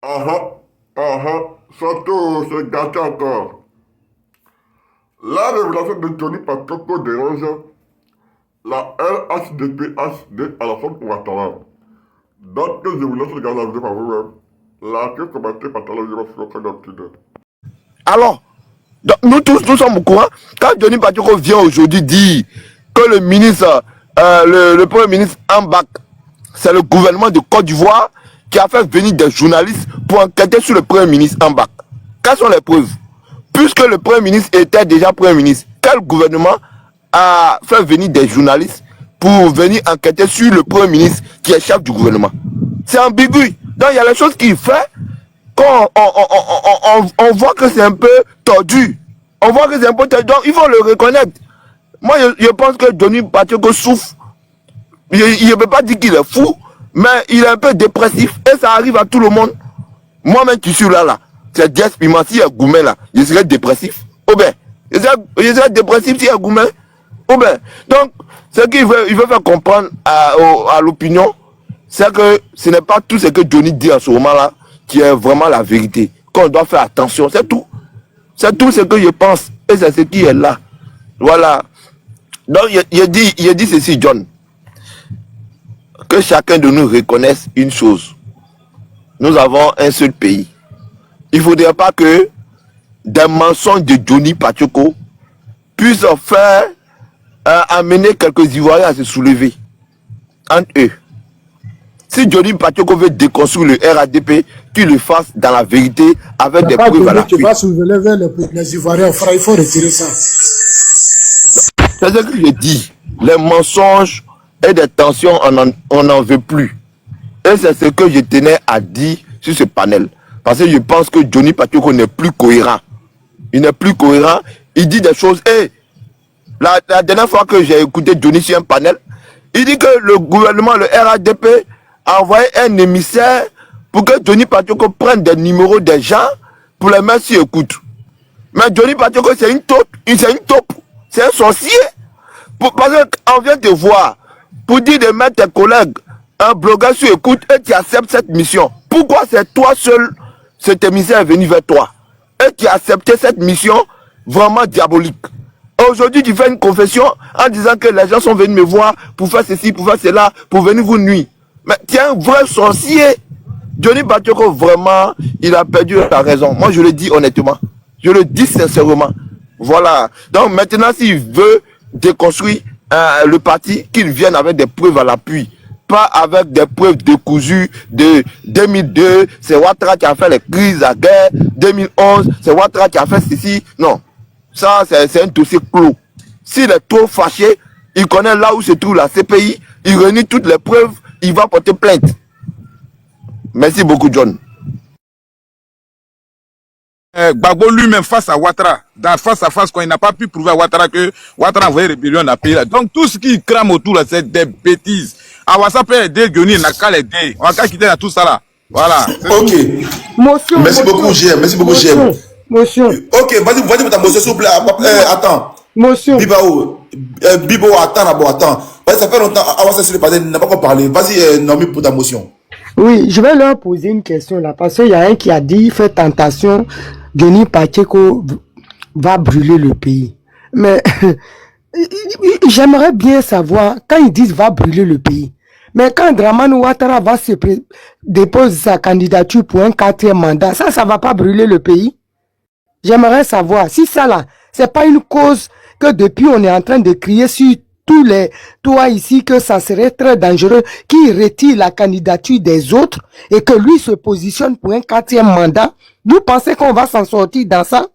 Ah ah, ah ah, surtout se gâter encore. La révélation de Johnny Patoko dérange la LHDPHD à la sorte Ouattara. Donc, je vous laisse regarder la vidéo par vous-même. La que commenté par Tala Yoro sur le canal. Alors, donc, nous tous, nous sommes au courant. Quand Johnny Patoko vient aujourd'hui dire que le ministre, le premier ministre Ambak, c'est le gouvernement de Côte d'Ivoire qui a fait venir des journalistes pour enquêter sur le premier ministre Ambak. Quelles sont les preuves? Puisque le premier ministre était déjà premier ministre, quel gouvernement a fait venir des journalistes pour venir enquêter sur le premier ministre qui est chef du gouvernement? C'est ambigu. Donc il y a les choses qu'il fait quand on voit que c'est un peu tordu. On voit que c'est un peu tordu. Donc il faut le reconnaître. Moi je pense que Johnny Patoko souffre. Il ne peut pas dire qu'il est fou, mais il est un peu dépressif et ça arrive à tout le monde. Moi-même qui suis là. C'est Dias Piment, si il y a Goumen là, je serais dépressif. Ou bien, je serais dépressif s'il y a Goumen. Ou bien, donc, ce qu'il veut, il veut faire comprendre à l'opinion, c'est que ce n'est pas tout ce que Johnny dit à ce moment-là qui est vraiment la vérité. Qu'on doit faire attention, c'est tout. C'est tout ce que je pense et c'est ce qui est là. Voilà. Donc, il dit ceci, John. Que chacun de nous reconnaisse une chose. Nous avons un seul pays. Il ne faudrait pas que des mensonges de Johnny Patoko puissent faire amener quelques Ivoiriens à se soulever entre eux. Si Johnny Patoko veut déconstruire le RADP, qu'il le fasse dans la vérité avec des preuves à l'appui. Tu vas soulever les Ivoiriens, frère, il faut retirer ça. C'est ce que je dis. Les mensonges et des tensions, on n'en veut plus. Et c'est ce que je tenais à dire sur ce panel. Parce que je pense que Johnny Patoko n'est plus cohérent. Il n'est plus cohérent. Il dit des choses. Et la dernière fois que j'ai écouté Johnny sur un panel, il dit que le gouvernement, le RADP, a envoyé un émissaire pour que Johnny Patoko prenne des numéros des gens pour les mettre sur écoute. Mais Johnny Patoko, c'est une taupe. C'est un sorcier. Parce qu'on vient te voir pour dire de mettre tes collègues, un blogueur sur écoute et tu acceptes cette mission. Pourquoi c'est toi seul, cet émissaire est venu vers toi et tu as accepté cette mission vraiment diabolique? Aujourd'hui, tu fais une confession en disant que les gens sont venus me voir pour faire ceci, pour faire cela, pour venir vous nuire. Mais tu es un vrai sorcier. Johnny Patoko, vraiment, il a perdu la raison. Moi, je le dis honnêtement. Je le dis sincèrement. Voilà. Donc maintenant, s'il veut déconstruire le parti, qu'il vienne avec des preuves à l'appui. Pas avec des preuves décousues de 2002, c'est Ouattara qui a fait les crises à guerre, 2011, c'est Ouattara qui a fait ceci. Non, ça c'est un dossier clos. S'il est trop fâché, il connaît là où se trouve la CPI, il réunit toutes les preuves, il va porter plainte. Merci beaucoup, John. Gbagbo lui-même face à Ouattara, face à face, quand il n'a pas pu prouver à Ouattara que Ouattara a envoyé rébellion dans le pays là. Donc tout ce qui crame autour là, c'est des bêtises. Awassa peut aider Johnny, il n'a qu'à l'aider. On va qu'à quitter tout ça là. Voilà. Ok. Merci beaucoup, GM. Merci beaucoup, GM. Monsieur. Ok, vas-y pour ta motion, s'il vous plaît. Attends. Monsieur. Bibo, attends d'abord, attends. Parce que ça fait longtemps, Awassa sur le parler, n'a pas encore parlé. Vas-y, Nomi, pour ta motion. Oui, je vais leur poser une question là, parce qu'il y a un qui a dit, fait tentation, Johnny Patoko va brûler le pays. Mais j'aimerais bien savoir, quand ils disent va brûler le pays, mais quand Dramane Ouattara va se déposer sa candidature pour un 4e mandat, ça va pas brûler le pays? J'aimerais savoir, si ça là, c'est pas une cause que depuis on est en train de crier sur tous les toits ici que ça serait très dangereux qu'il retire la candidature des autres et que lui se positionne pour un 4e mandat. Vous pensez qu'on va s'en sortir dans ça?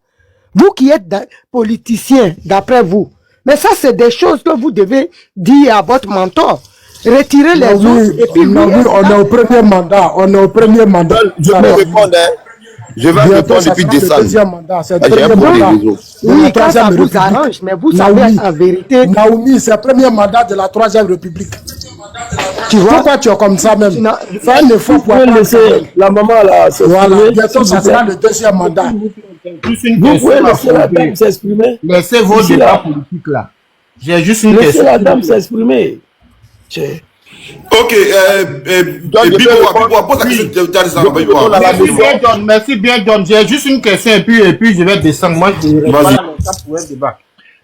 Vous qui êtes politicien, d'après vous. Mais ça, c'est des choses que vous devez dire à votre mentor. Retirez les autres et puis on est au premier mandat. On est au premier mandat. Je vais répondre. Je vais répondre depuis décembre. C'est le deuxième mandat. Oui, quand ça vous arrange, mais vous savez en vérité. Naomi, c'est le premier mandat de la 3e République. Tu vois pourquoi tu es comme ça même? Fais un effort pour laisser la maman là. Voilà, bientôt ça sera le 2e mandat. Vous pouvez laisser la dame s'exprimer. Laissez vos débats politiques là. J'ai juste une question. Laissez la dame s'exprimer. Ok, Bibo, pose la question. Merci bien, John. J'ai juste une question et puis je vais descendre. Moi, je ne pas longtemps pour un débat.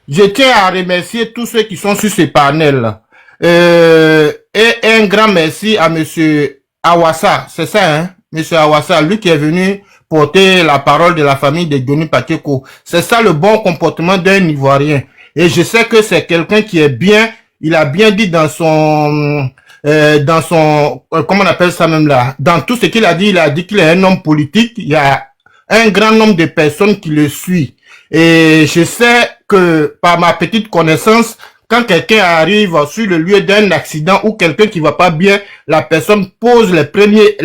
Je tiens à remercier tous ceux qui sont sur ce panel. Et un grand merci à monsieur Awassa, c'est ça, hein? Monsieur Awassa, lui qui est venu porter la parole de la famille de Johnny Pacheco. C'est ça le bon comportement d'un Ivoirien. Et je sais que c'est quelqu'un qui est bien, il a bien dit dans son comment on appelle ça même là, dans tout ce qu'il a dit qu'il est un homme politique. Il y a un grand nombre de personnes qui le suivent. Et je sais que par ma petite connaissance, quand quelqu'un arrive sur le lieu d'un accident ou quelqu'un qui va pas bien, la personne pose les premiers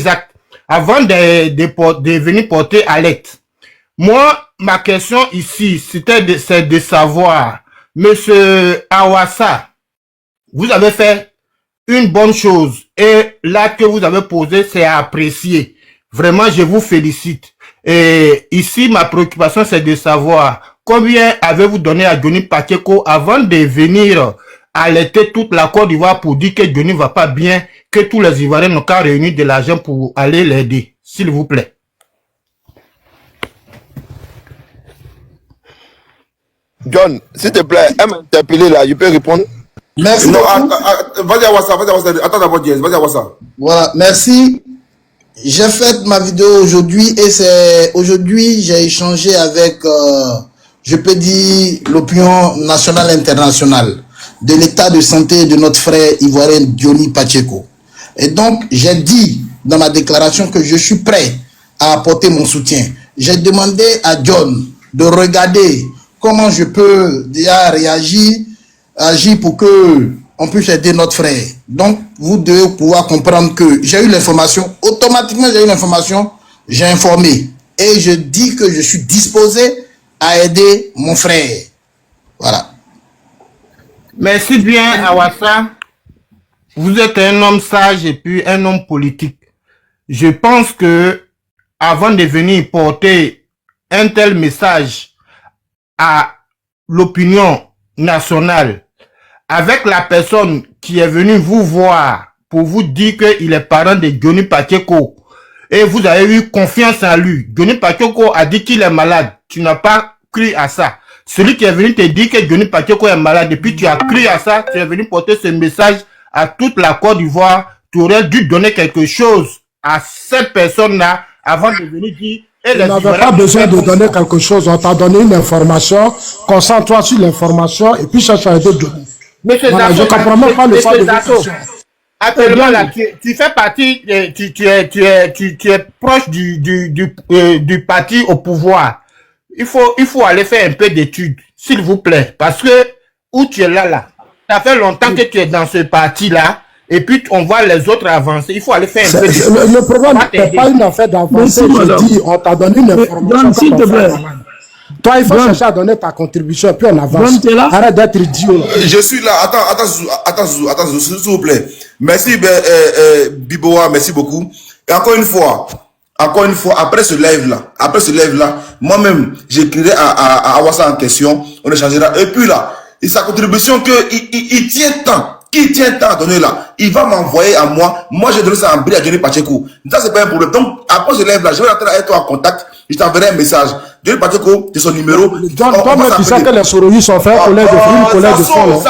actes avant de venir porter à l'aide. Moi, ma question ici, c'est de savoir, monsieur Awassa, vous avez fait une bonne chose et l'acte que vous avez posé, c'est à apprécier. Vraiment, je vous félicite. Et ici, ma préoccupation, c'est de savoir combien avez-vous donné à Johnny Pacheco avant de venir alerter toute la Côte d'Ivoire pour dire que Johnny va pas bien, que tous les Ivoiriens n'ont qu'à réunir de l'argent pour aller l'aider, s'il vous plaît. John, s'il te plaît, elle m'a interpellé là, je peux répondre? Merci. Non, vas-y, Awassa, attends d'abord, Diaz, vas-y, Awassa. Voilà, merci. J'ai fait ma vidéo aujourd'hui et c'est aujourd'hui j'ai échangé avec, je peux dire, l'opinion nationale et internationale de l'état de santé de notre frère ivoirien Johnny Pacheco. Et donc, j'ai dit dans ma déclaration que je suis prêt à apporter mon soutien. J'ai demandé à John de regarder comment je peux déjà agir pour que on puisse aider notre frère. Donc, vous devez pouvoir comprendre que j'ai eu l'information, automatiquement j'ai eu l'information, j'ai informé. Et je dis que je suis disposé à aider mon frère. Voilà. Merci bien, Awassa. Vous êtes un homme sage et puis un homme politique. Je pense que avant de venir porter un tel message à l'opinion nationale, avec la personne qui est venue vous voir pour vous dire qu'il est parent de Johnny Pacheco et vous avez eu confiance en lui. Johnny Pacheco a dit qu'il est malade. Tu n'as pas cru à ça. Celui qui est venu te dire que Johnny Pacheco est malade et puis tu as cru à ça, tu es venu porter ce message à toute la Côte d'Ivoire. Tu aurais dû donner quelque chose à cette personne-là avant de venir dire... Tu n'avais pas besoin de donner quelque chose. On t'a donné une information. Concentre-toi sur l'information et puis cherche à aider Johnny. Monsieur voilà, Zasso, je comprends même pas le sens de votre actuellement là, tu fais partie, tu es proche du parti au pouvoir. Il faut aller faire un peu d'études, s'il vous plaît, parce que où tu es là, ça fait longtemps que tu es dans ce parti-là, et puis on voit les autres avancer. Il faut aller faire un peu d'études. Le problème n'est pas une affaire d'avancer. Je dis, on t'a donné une information. S'il te plaît. Toi, il faut chercher à donner ta contribution, puis on avance. Arrête d'être idiot. Je suis là. Attends, s'il vous plaît. Merci, Biboa, merci beaucoup. Et encore une fois, après ce live-là, moi-même, j'écrirai à Awassa en question, on échangera. Et puis là, et sa contribution il tient tant. Qui tient tant à donner là, il va m'envoyer à moi. Moi, j'ai donné ça en bris à Johnny Pacheco. Ça, c'est pas un problème. Donc, après ce live-là, je vais rentrer avec toi en contact. Je t'enverrai un message. Johnny Pacheco, c'est son numéro. Toi-même, tu sais que les souris sont faits collègues de fruits, collègues de fond.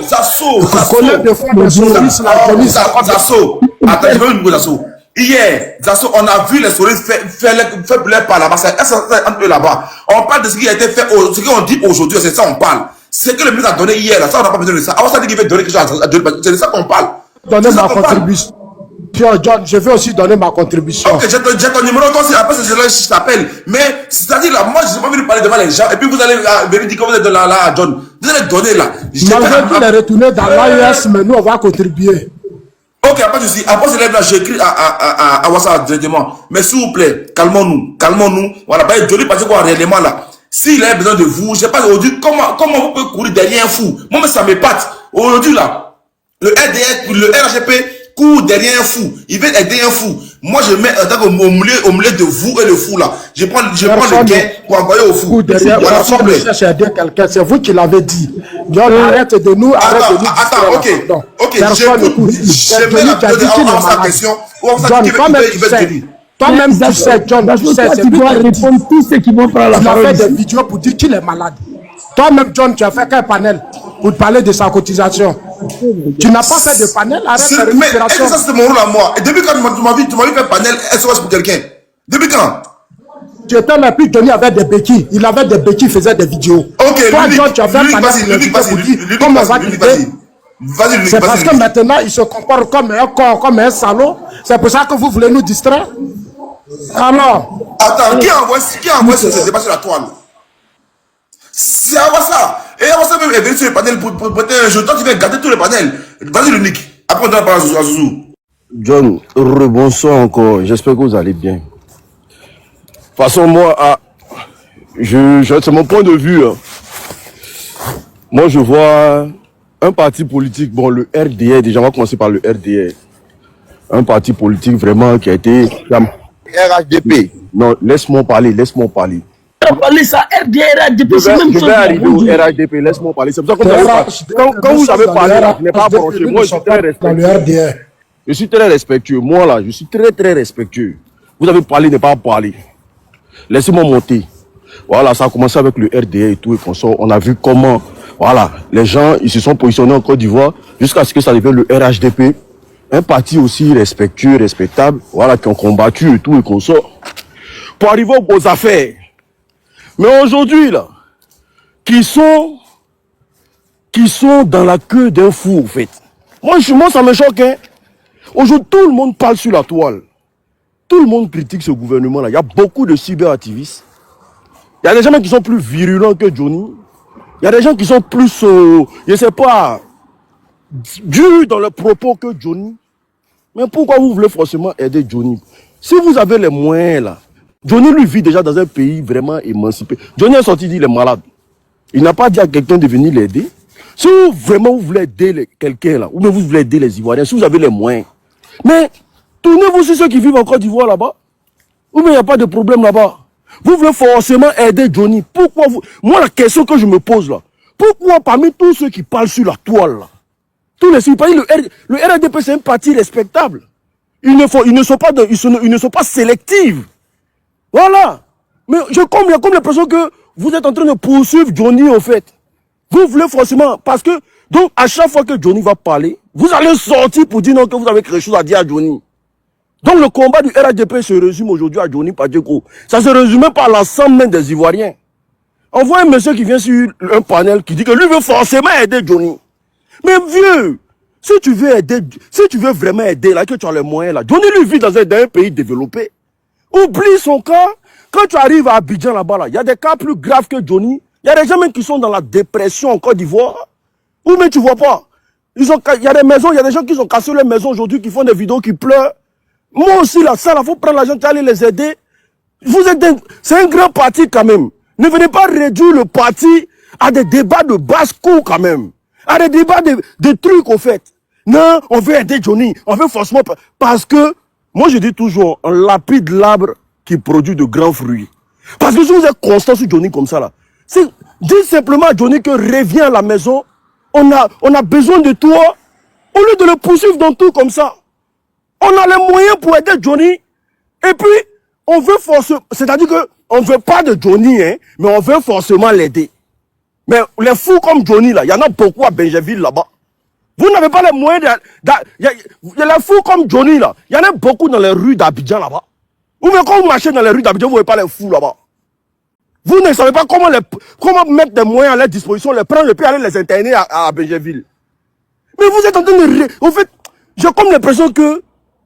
Zasso. Collègues de fond, les souris, Zasso. Attends, je veux une chose, Zasso. Hier, Zasso, on a vu les souris faire brûler par là-bas. C'est entre eux là-bas. On parle de ce qui a été fait, ce qu'on dit aujourd'hui, c'est ça on parle. C'est que le ministre a donné hier, là, ça on n'a pas besoin de ça. Avant ça dit qu'il veut donner quelque chose à Johnny Pacheco. C'est de ça qu'on parle. Donner ma contribution. John, je vais aussi donner ma contribution. Ok, j'ai ton numéro, toi aussi, après je t'appelle. Mais, c'est-à-dire là, moi, je n'ai pas venu parler devant les gens, et puis vous allez venir dire que vous êtes là, à John. Vous allez donner là. Malgré qu'il est retourné dans l'AES, mais nous, on va contribuer. Ok, après ceci, après ce live là, j'écris à WhatsApp directement. Mais s'il vous plaît, calmons-nous. Voilà, bah, Johnny Pacheco réellement là. S'il a besoin de vous, je sais pas aujourd'hui, comment vous pouvez courir derrière un fou? Moi, mais ça m'épate. Aujourd'hui là, le RHP court derrière un fou. Il veut aider un fou. Moi, je mets un temps au milieu de vous et le fou là. Je prends le gain pour envoyer au fou. Voilà, cherche à aider quelqu'un. C'est vous qui l'avez dit. John, arrête de nous. Attends, ok. Je mets la vidéo de sa question. Toi-même, tu sais, John, tu sais, tu dois répondre tous ceux qui vont prendre la parole. Tu as fait des vidéos pour dire qu'il est malade. Toi-même, John, tu as fait qu'un panel pour te parler de sa cotisation. Tu n'as pas fait de panel, arrête ta récupération. Mais ça, c'était mon rôle à moi. Et depuis quand tu m'as vu faire panel SOS pour quelqu'un? Depuis quand? Tu étais là, puis Johnny avait des béquilles. Il avait des béquilles, il faisait des vidéos. Ok, toi, John, tu as fait un panel comme on va quitter. C'est parce que maintenant, il se comporte comme un corps, comme un salaud. C'est pour ça que vous voulez nous distraire. Alors. Attends, qui a envoyé ce débat sur la toile? C'est avant ça. Et avant ça, même, il est venu sur le panel pour prêter un jeu. Toi, tu viens gâter tous les panels. Vas-y, l'unique. Après, on doit parler à Zouzou. John, rebonsoir encore. J'espère que vous allez bien. De toute façon, moi, c'est mon point de vue. Hein. Moi, je vois un parti politique, bon, le RDR, déjà, on va commencer par le RDR. Un parti politique vraiment qui a été... RHDP. Non, laisse-moi parler. Parler ça, RDR, RHDP, c'est même chose. Je vais arriver au RHDP, laisse-moi parler. C'est pour ça que quand vous avez parlé, je n'ai pas branché. Moi, je suis très respectueux. Je suis très respectueux. Moi, là, je suis très, très respectueux. Vous avez parlé, n'est pas parlé. Laissez-moi monter. Voilà, ça a commencé avec le RDR et tout, et comme ça, on a vu comment, voilà, les gens, ils se sont positionnés en Côte d'Ivoire jusqu'à ce que ça devienne le RHDP. Un parti aussi respectueux, respectable, voilà, qui ont combattu et tout, et qu'on sort. Pour arriver aux affaires. Mais aujourd'hui, là, qui sont dans la queue d'un fou, en fait. Moi, ça me choque, hein. Aujourd'hui, tout le monde parle sur la toile. Tout le monde critique ce gouvernement-là. Il y a beaucoup de cyberactivistes. Il y a des gens qui sont plus virulents que Johnny. Il y a des gens qui sont plus, je ne sais pas, durs dans leurs propos que Johnny. Mais pourquoi vous voulez forcément aider Johnny? Si vous avez les moyens, là, Johnny, lui, vit déjà dans un pays vraiment émancipé. Johnny est sorti, il est malade. Il n'a pas dit à quelqu'un de venir l'aider. Si vous voulez aider quelqu'un, là, ou bien vous voulez aider les Ivoiriens, si vous avez les moyens, mais tournez-vous sur ceux qui vivent en Côte d'Ivoire là-bas. Ou bien il n'y a pas de problème là-bas. Vous voulez forcément aider Johnny. Pourquoi vous... Moi, la question que je me pose là, pourquoi parmi tous ceux qui parlent sur la toile là, tous les citoyens, le RDP c'est un parti respectable. Ils ne sont pas sélectifs. Voilà. Mais il y a comme l'impression que vous êtes en train de poursuivre Johnny en fait. Vous voulez forcément, parce que, donc à chaque fois que Johnny va parler, vous allez sortir pour dire non que vous avez quelque chose à dire à Johnny. Donc le combat du RHDP se résume aujourd'hui à Johnny Padjeko. Ça se résume par l'ensemble même des Ivoiriens. On voit un monsieur qui vient sur un panel qui dit que lui veut forcément aider Johnny. Mais vieux, si tu veux vraiment aider, là, que tu as les moyens, là, Johnny lui vit dans un pays développé. Oublie son cas. Quand tu arrives à Abidjan là-bas, là, il y a des cas plus graves que Johnny. Il y a des gens même qui sont dans la dépression en Côte d'Ivoire. Ou mais tu vois pas. Il y a des maisons, il y a des gens qui ont cassé les maisons aujourd'hui, qui font des vidéos, qui pleurent. Moi aussi, là, ça, il faut prendre l'argent, aller les aider. C'est un grand parti quand même. Ne venez pas réduire le parti à des débats de basse-cour quand même. À des débats de trucs au fait. Non, on veut aider Johnny. On veut forcément... Parce que, moi je dis toujours, on lapide l'arbre qui produit de grands fruits. Parce que si vous êtes constant sur Johnny comme ça là, dis simplement à Johnny que reviens à la maison, on a besoin de toi, au lieu de le poursuivre dans tout comme ça. On a les moyens pour aider Johnny, et puis on veut forcément, c'est-à-dire que on ne veut pas de Johnny, hein, mais on veut forcément l'aider. Mais les fous comme Johnny là, il y en a beaucoup à Benjerville là-bas. Vous n'avez pas les moyens il y a les fous comme Johnny là, il y en a beaucoup dans les rues d'Abidjan là-bas. Ou bien quand vous marchez dans les rues d'Abidjan, vous ne voyez pas les fous là-bas. Vous ne savez pas comment mettre des moyens à leur disposition, les prendre et puis aller les interner à Benjerville. Mais vous êtes en train de... En fait, j'ai comme l'impression que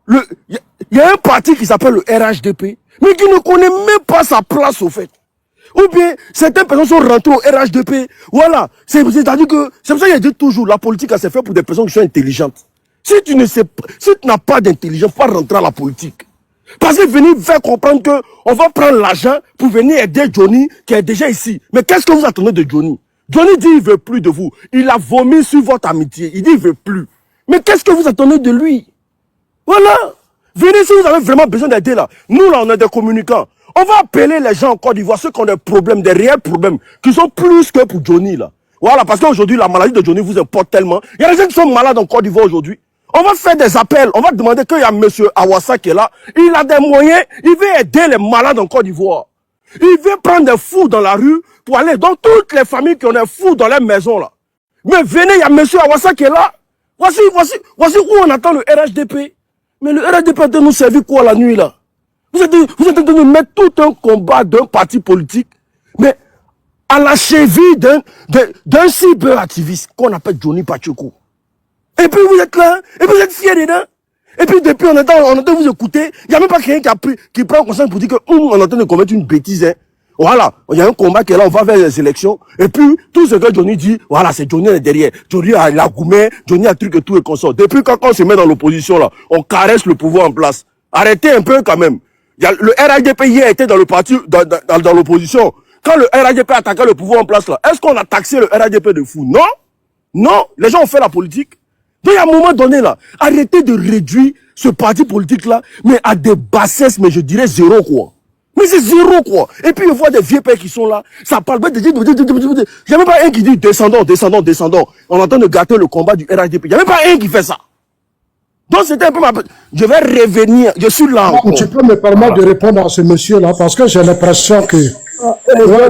il y a un parti qui s'appelle le RHDP, mais qui ne connaît même pas sa place au fait. Ou bien, certaines personnes sont rentrées au RHDP. Voilà. C'est-à-dire que, c'est pour ça qu'il dit toujours, la politique, c'est fait pour des personnes qui sont intelligentes. Si tu n'as pas d'intelligence, pas rentrer à la politique. Parce que venir faire comprendre que on va prendre l'argent pour venir aider Johnny, qui est déjà ici. Mais qu'est-ce que vous attendez de Johnny? Johnny dit il veut plus de vous. Il a vomi sur votre amitié. Il dit il veut plus. Mais qu'est-ce que vous attendez de lui? Voilà. Venez si vous avez vraiment besoin d'aider là. Nous là, on est des communicants. On va appeler les gens en Côte d'Ivoire, ceux qui ont des problèmes, des réels problèmes, qui sont plus que pour Johnny là. Voilà, parce qu'aujourd'hui, la maladie de Johnny vous importe tellement. Il y a des gens qui sont malades en Côte d'Ivoire aujourd'hui. On va faire des appels. On va demander qu'il y a monsieur Awassa qui est là. Il a des moyens. Il veut aider les malades en Côte d'Ivoire. Il veut prendre des fous dans la rue pour aller dans toutes les familles qui ont des fous dans les maisons là. Mais venez, il y a monsieur Awassa qui est là. Voici où on attend le RHDP. Mais le RHDP de nous servir quoi la nuit là? Vous êtes en train de mettre tout un combat d'un parti politique, mais à la cheville d'un cyberactiviste qu'on appelle Johnny Pacheco. Et puis vous êtes là, et puis vous êtes fiers dedans. Et puis depuis on entend vous écouter, il n'y a même pas quelqu'un qui prend conscience pour dire qu'on est en train de commettre une bêtise. Hein. Voilà, il y a un combat qui est là, on va vers les élections. Et puis tout ce que Johnny dit, voilà, c'est Johnny derrière. Johnny a la gourmet, Johnny a truc et tout et consort. Depuis quand on se met dans l'opposition là, on caresse le pouvoir en place. Arrêtez un peu quand même. Le RHDP hier était dans le parti, dans l'opposition. Quand le RHDP attaquait le pouvoir en place là, est-ce qu'on a taxé le RHDP de fou? Non. Non, les gens ont fait la politique. Donc à un moment donné là, arrêtez de réduire ce parti politique là, mais à des bassesses, mais je dirais zéro quoi. Mais c'est zéro quoi. Et puis on voit des vieux pères qui sont là, ça parle pas de dire, il n'y a même pas un qui dit descendons. On entend de gâter le combat du RHDP. Il n'y a même pas un qui fait ça. Donc c'était un peu ma... Je vais revenir, je suis là encore. Tu peux me permettre de répondre à ce monsieur-là, parce que j'ai l'impression que...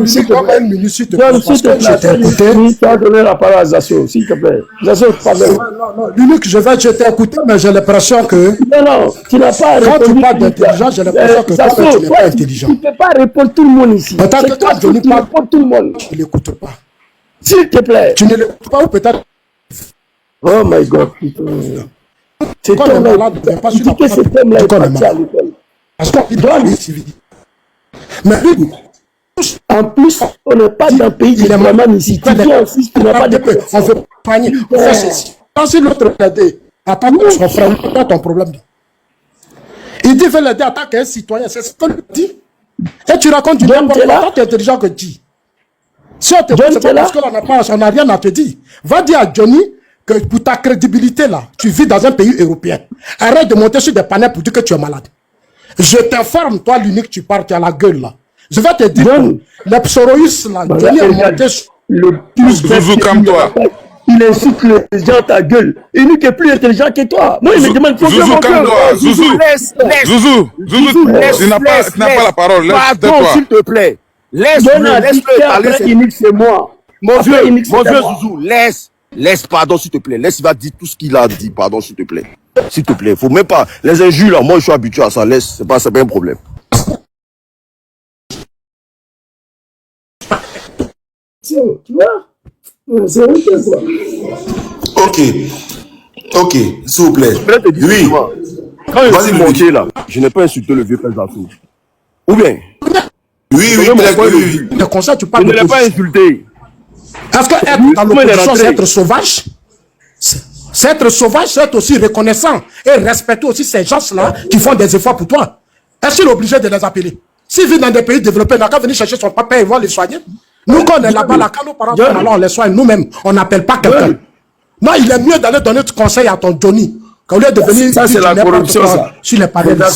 S'il te plaît, je t'ai écouté. Tu as donné la parole à Zasso, s'il te plaît. Zasso, pardon. Non, l'unique, je t'ai écouté, mais j'ai l'impression que... Non, tu n'as pas répondu. Quand tu parles d'intelligence, j'ai l'impression que toi, tu n'es pas intelligent. Tu ne peux pas répondre tout le monde ici. Peut-être que toi, tu ne réponds tout le monde. Tu ne l'écoutes pas. S'il te plaît. Tu ne l'écoutes pas ou peut-être... Oh my God. C'est ton malade. Tu dis que cet homme-là est parti à l'école. Parce qu'il doit aller civil. Mais lui... En plus, on n'est pas dans un pays de vraiment ici. Tu dis aussi, tu n'as pas de... On veut panier, on fait ceci. Quand si l'autre l'aider, attaque son frère, c'est pas ton problème. Il dit, fais l'aider, attaque un citoyen, c'est ce qu'on dit. Et tu racontes du n'importe quoi, toi tu es intelligent que dis. Si on te dit, c'est pas parce qu'on n'a rien à te dire. Va dire à Johnny que pour ta crédibilité là, tu vis dans un pays européen. Arrête de monter sur des panels pour dire que tu es malade. Je t'informe, toi l'unique, tu pars, tu as la gueule là. Je vais te dire, le psoriasis là, Johnny a monté sur le plus... Zouzou, calme-toi. Il insulte les gens à ta gueule. Il n'est que plus intelligent que toi. Moi, il me demande... Zouzou, calme-toi. Zouzou, Zouzou, tu n'as pas la parole. Pardon, s'il te plaît. Laisse-le parler. C'est moi. Mon vieux Zouzou, laisse, pardon, s'il te plaît. Laisse, il va dire tout ce qu'il a dit, pardon, s'il te plaît. S'il te plaît, faut même pas... Les injures, là, moi, je suis habitué à ça. Laisse, c'est pas un problème. Tu vois? C'est vrai que ça. Ok, s'il vous plaît. Oui. Quand je suis monté là, je n'ai pas insulté le vieux père d'Afou. Ou bien? Oui. Je ne l'ai pas insulté. Est-ce que être dans l'opposition, c'est être sauvage? C'est être sauvage, c'est être aussi reconnaissant et respecter aussi ces gens-là qui font des efforts pour toi. Est-ce qu'il est obligé de les appeler? S'il vit dans des pays développés, il n'a qu'à venir chercher son papa et voir les soigner. Nous, quand on est là-bas, là, quand nos parents sont là, on les soigne nous-mêmes. On n'appelle pas quelqu'un. Non, il est mieux d'aller donner du conseil à ton Johnny qu'au lieu de venir... Ça, c'est la corruption, ça. Sur les panels. Va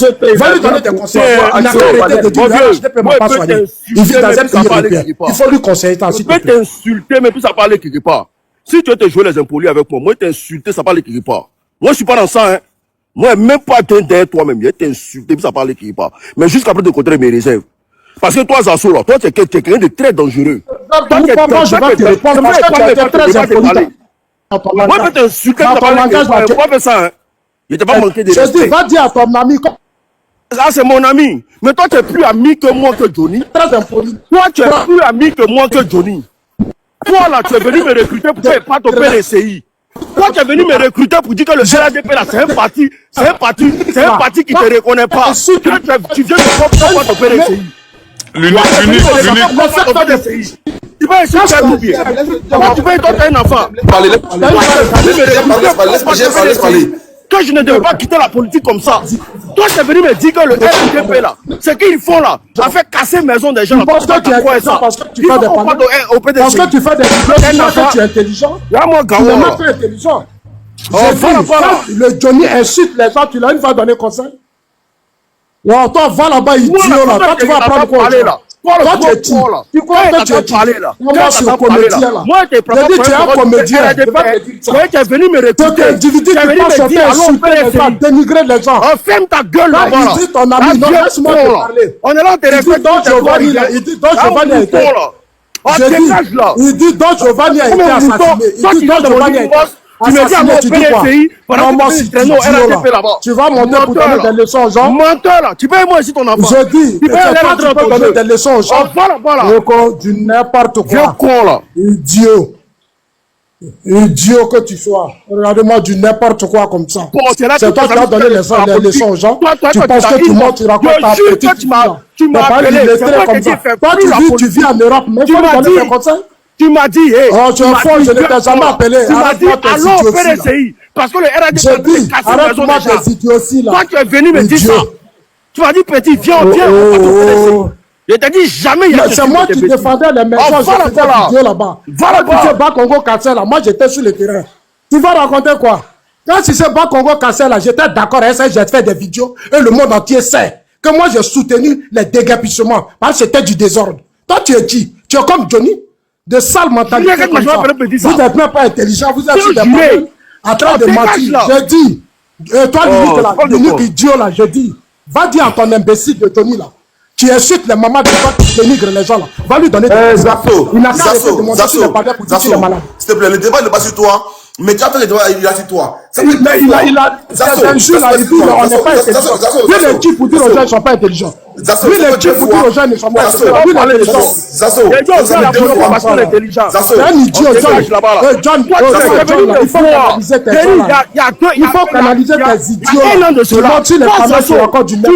lui donner des conseils. Il n'a qu'à arrêter de dire que je ne peux pas soigner. Il vit dans un pays européen. Il faut lui conseiller. Je peux t'insulter, mais puis ça parle quelque part. Si tu veux te jouer les impolis avec moi, t'insulter, ça parle quelque part. Moi, je ne suis pas dans ça, hein. Moi, même pas derrière toi-même. Je t'insulter, puis ça parle quelque part. Mais jusqu'à après de contrer mes réserves. Parce que toi, Zasso, là, toi, tu es quelqu'un de très dangereux. Moi, je vais te répondre parce que tu es très impoli. Moi, je vais t'insulter, tu n'as pas fait ça, hein. Je t'ai pas manqué de respect. Je dis, va dire à ton ami. Ça, c'est mon ami. Mais toi, tu es plus ami que moi que Johnny. Très impoli. Toi, tu es plus ami que moi que Johnny. Toi, là, tu es venu me recruter pour faire pas ton PDCI. Toi, tu es venu me recruter pour dire que le GRADP, là, c'est un parti qui te reconnaît pas. Tu viens de faire ton PDCI. L'unique. Tu vas essayer de bien. Tu vas être un enfant. Laisse parler. Quand je ne devais pas quitter la politique comme ça, toi, tu es venu me dire que le RDP, là, ce qu'ils font là, ça fait casser maison des gens. Parce que tu fais des parce que tu fais des diplômes, que tu es intelligent. Là, moi, tu n'es même pas intelligent. Quand le Johnny insulte les gens, tu l'as une fois donné conseil. Non, toi, va là-bas, idiot, là. Toi, tu vas apprendre quoi là. Toi, tu es qui? Tu crois que tu es qui? Moi, je suis comédien, là. Moi, tu es un comédien. Tu es venu me recruter. Tu individu qui passe sur terre, insulter les gens, dénigrer les gens. Ferme ta gueule là-bas. Il dit ton ami, non, laisse-moi te parler. On est là, on te respecte. Il dit Don Giovanni a été... Il dit Don Giovanni a été assassiné. Il dit Don Giovanni a été assassiné. Tu me dis à mon pays, pendant que tu es RATP là-bas. Tu vas monter pour donner des leçons aux gens. Menteur là, tu payes moi ici ton enfant. Je dis, tu peux donner des leçons aux gens. Voilà. Du n'importe quoi. Vieux con là. Idiot. Idiot que tu sois. Regarde-moi du n'importe quoi comme ça. C'est toi qui as donné les leçons aux gens. Tu penses que tu montes, tu racontes ta petite fille. Tu m'as appelé comme ça. Toi tu vis en Europe, mais tu m'as dit des conseils. Tu m'as dit, oh, tu es faux, je ne t'ai jamais appelé. Tu m'as dit, allons au PDCI. Parce que le RADP a cassé arrête-moi tes idioties là. Toi, tu es venu me dire ça. Tu m'as dit, petit, viens, on va au PDCI. Je t'ai dit, jamais il y a c'est moi qui défendais les maisons, je faisais des vidéos là-bas. Quand c'est Bas Congo Cassel là, moi j'étais sur le terrain. Tu vas raconter quoi? Quand c'est Bas Congo Cassel là, j'étais d'accord avec ça, j'ai fait des vidéos et le monde entier sait que moi j'ai soutenu les déguerpissements parce que c'était du désordre. Toi, tu es qui? Tu es comme Johnny? De sale mentalité comme ça. Vous n'êtes même pas intelligent, vous êtes sur des problèmes en train de mentir. Je dis, toi limite là, l'unique idiot là, je dis, va dire à ton imbécile de Tony là, tu insultes les mamans de toi qui dénigrent les gens là, va lui donner des Zasso, il n'a qu'à arrêter de monter sur les padres pour dire qu'il est malade. S'il te plaît, le débat n'est pas sur toi, mais tu as fait le débat, il a sur toi. Il a un jour là, il dit, on n'est pas intelligent. Lui le type pour dire aux gens, ils ne sont pas intelligents. Lui le type pour dire aux gens, ils ne sont pas intelligents. Lui l'intelligent. Zasso, c'est un idiot, John. Il faut canaliser tes gens là. Il faut canaliser tes idiots. Tu montes les caméras sur encore du même.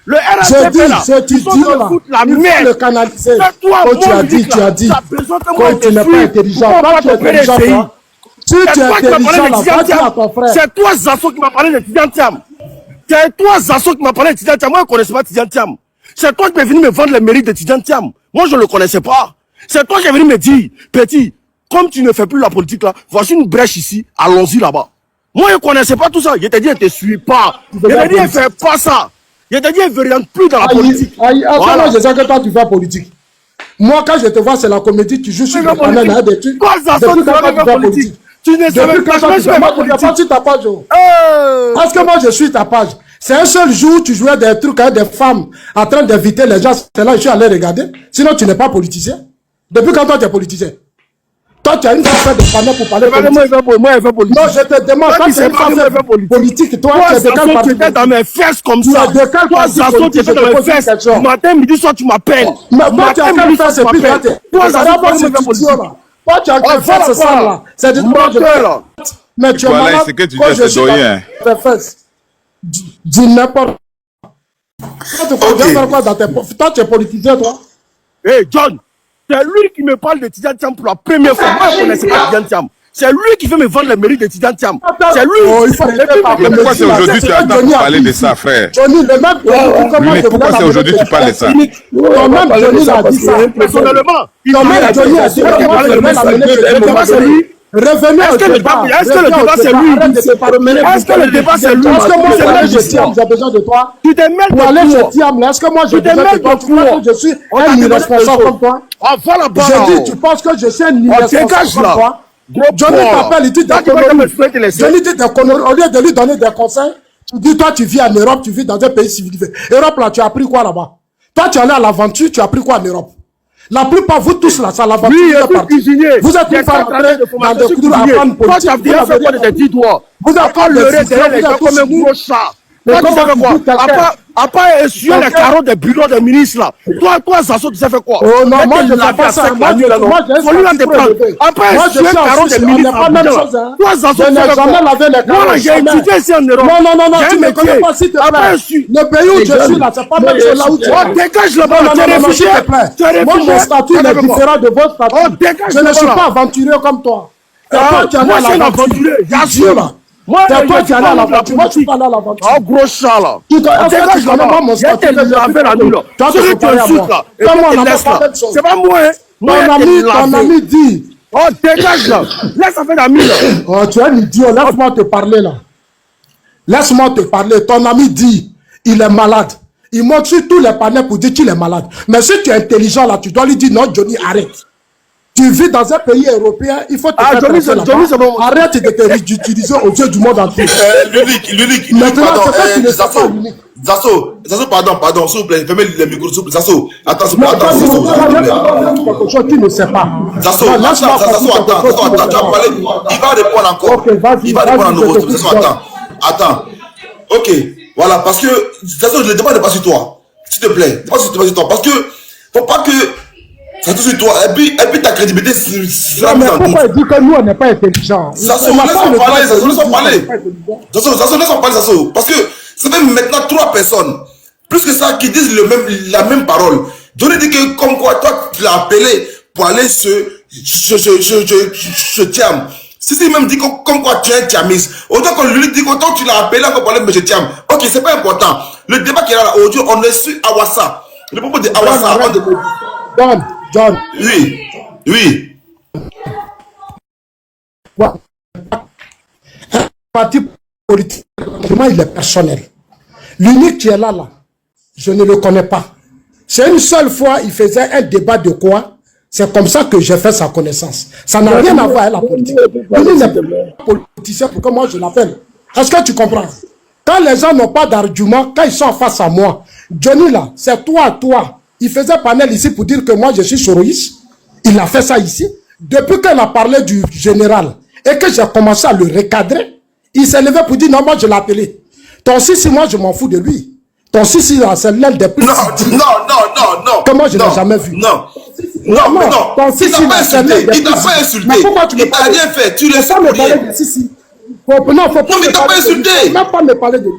Le RATP là, cet idiot là, il faut le canaliser. Quand tu as dit, quand tu n'es pas intelligent, quand tu es intelligent, toi, si tu es intelligent là, va dire à ton frère. C'est toi Zasso qui m'a parlé de Tidiane Thiam. C'est toi Zasso qui m'a parlé de Tidiane Thiam. Moi je ne connaissais pas Tidiane Thiam. C'est toi qui es venu me vendre les mérites de Tidiane Thiam. Moi je ne le connaissais pas. C'est toi qui es venu me dire, petit, comme tu ne fais plus la politique là, voici une brèche ici, allons-y là-bas. Moi je ne connaissais pas tout ça. Je t'ai dit, ne te suis pas. Je t'ai dit, ne fais pas ça. Je t'ai dit, ne rentre plus dans la politique. Moi je sais que toi tu fais politique. Moi quand je te vois, c'est la comédie, tu joues sur le panel là, des trucs. Quoi Zasso, tu fais politique? Tu ne savais pas que je fais pas sur ta page. Parce que moi je suis ta page. C'est un seul jour tu jouais des trucs avec des femmes en train d'inviter les gens. C'est là que je suis allé regarder. Sinon tu n'es pas politicien. Depuis quand toi tu es politicien? Toi tu as une fois fait des panneaux pour parler politique. Moi je fais politique. Non je te demande, quand tu as une fois fait politique, toi tu es de quel parti? Tu étais dans mes fesses comme ça. Tu es de quel parti? Toi tu étais dans mes fesses. Matin, midi, soir tu m'appelles. Mais toi tu as quel fesses et puis toi tu as politique. Toi, tu as fait ce sang là. C'est du menteur. Mais tu es malade. C'est que tu dis, c'est doyen. Dis n'importe quoi. Toi, tu es politicien, toi. Hey, John, c'est lui qui me parle de Tidiane Thiam pour la première fois. Moi, je ne connaissais pas Tidiane Thiam. C'est lui qui veut me vendre les mérites de Tidiane Thiam. C'est lui. Pourquoi c'est aujourd'hui que tu attends de parler de ça, frère? Johnny, le même. Pourquoi c'est aujourd'hui que tu parles de ça? Toi-même, Johnny a dit ça. Personnellement. Toi-même, Johnny a dit ça. Revenez au débat. Est-ce que le débat c'est lui? Est-ce que le débat c'est lui? Parce que moi, j'ai besoin de toi. Tu te mêles pour aller chez Thiam. Est-ce que moi, j'ai besoin de toi? Tu crois que je suis un irresponsable comme toi? J'ai dit, tu penses que je suis un irresponsable comme toi? Johnny t'appelle, il dit des conneries. Johnny dit des conneries. Au lieu de lui donner des conseils, tu dis, toi, tu vis en Europe, tu vis dans un pays civilisé. Europe, là, tu as appris quoi là-bas? Toi, tu es allé à l'aventure, tu as appris quoi en Europe? La plupart, vous tous là, ça l'aventure. Vous êtes une fois rentrés dans des cours à apprendre politique. Toi, tu as bien fait quoi de tes 10 doigts? Vous êtes encore le reste derrière les gens comme un gros chat. Toi, tu sais fait quoi? À part essuyer les carreaux des bureaux des ministres là. Toi, Zasso, tu sais fait quoi? Oh non, moi je ne fais pas ça. Moi, faut lui te prendre. À part essuyer les carreaux des ministres. Toi, Zasso, tu sais fait quoi? Moi, j'ai étudié ici en Europe. Non, tu ne connais pas s'il te plaît. Le pays où je suis là, c'est pas même là où tu es. Dégage là-bas, tu es réfugié. Moi, mon statut est différent de votre statut. Je ne suis pas aventurier comme toi. Moi, je suis un aventurier. Bien là. C'est toi qui allais à l'aventure. Moi, je suis pas allé à l'aventure. Oh, gros chat là. Tu dégage là-bas, mon statut. Tu lavé la nuit là. Celui qui insulte là. C'est pas moi, hein. Ton ami dit, Oh, dégage là. Laisse ça faire d'amis là. Oh, tu es un idiot, laisse-moi te parler là. Laisse-moi te parler. Ton ami dit, il est malade. Il montre sur tous les panneaux pour dire qu'il est malade. Mais si tu es intelligent là, tu dois lui dire non, Johnny, arrête. Tu vis dans un pays européen, il faut te faire Johnny, bon. Arrête de te ridiculiser aux yeux du monde entier. L'unique, maintenant, pardon, c'est tu ne sais pas l'unique. Zasso, pardon, s'il vous plaît, fermez les micros, s'il vous plaît. Zasso, attends, s'il vous plaît, attends, s'il vous plaît. Tu ne sais pas. Zasso, attends, tu vas parler. Il va répondre encore. Il va répondre à nouveau. Zasso, attends. Ok, voilà, parce que, Zasso, je ne demande pas sur toi. S'il te plaît, pas sur toi. Parce que, faut pas que ça touche sur toi. Et puis ta crédibilité sera mise en doute. Pourquoi il dit que nous, on n'est pas intelligents? Zasso, laisse-moi parler. Zasso. Parce que ça fait maintenant 3 personnes, plus que ça, qui disent la même parole. Johnny dit que comme quoi, toi, tu l'as appelé pour aller se Thiam. Si même dit que, comme quoi tu es un Thiamiste. Autant qu'on lui dit qu'autant tu l'as appelé encore pour aller M. Thiam. Ok, c'est pas important. Le débat qui est là aujourd'hui, on est sur Awassa. Le propos de Awassa. John. Oui. Ouais. Un parti politique, il est personnel. L'unique qui est là, je ne le connais pas. C'est une seule fois, il faisait un débat de quoi? C'est comme ça que j'ai fait sa connaissance. Ça n'a rien à voir avec la politique. Lui n'est pas politicien pour que moi je l'appelle. Est-ce que tu comprends? Quand les gens n'ont pas d'argument, quand ils sont face à moi, Johnny là, c'est toi. Il faisait panel ici pour dire que moi je suis soroïste. Il a fait ça ici. Depuis qu'elle a parlé du général et que j'ai commencé à le recadrer, il s'est levé pour dire non, moi je l'ai appelé. Ton Sissi, moi je m'en fous de lui. Ton Sissi là, c'est l'aile des plus. Non. Que moi je n'ai jamais vu. Non. Ton Sissi, il t'a pas insulté. Mais pourquoi tu il t'a rien fait. Tu laisses pas me parler de Sissi. Non, mais il t'a pas insulté. Faut même pas me parler de lui.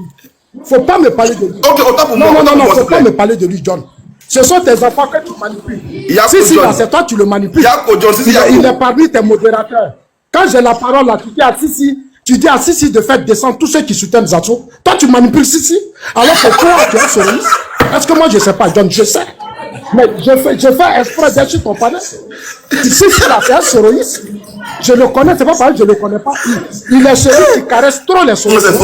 Faut pas me parler de lui. Ok, autant pour moi. Non, faut pas me parler de lui, John. Ce sont tes enfants que tu manipules. Si, c'est toi, tu le manipules. Il est parmi tes modérateurs. Quand j'ai la parole là, tu dis à Sissi de faire descendre tous ceux qui soutiennent Zazo. Toi, tu manipules Sissi. Alors que toi, tu es soroïste. Est-ce que moi, je ne sais pas, John? Je sais. Mais je fais exprès d'être sur ton panel. Sissi là, c'est un soroïste. Je le connais, c'est pas pareil, je le connais pas. Il est celui qui caresse trop les soroïstes.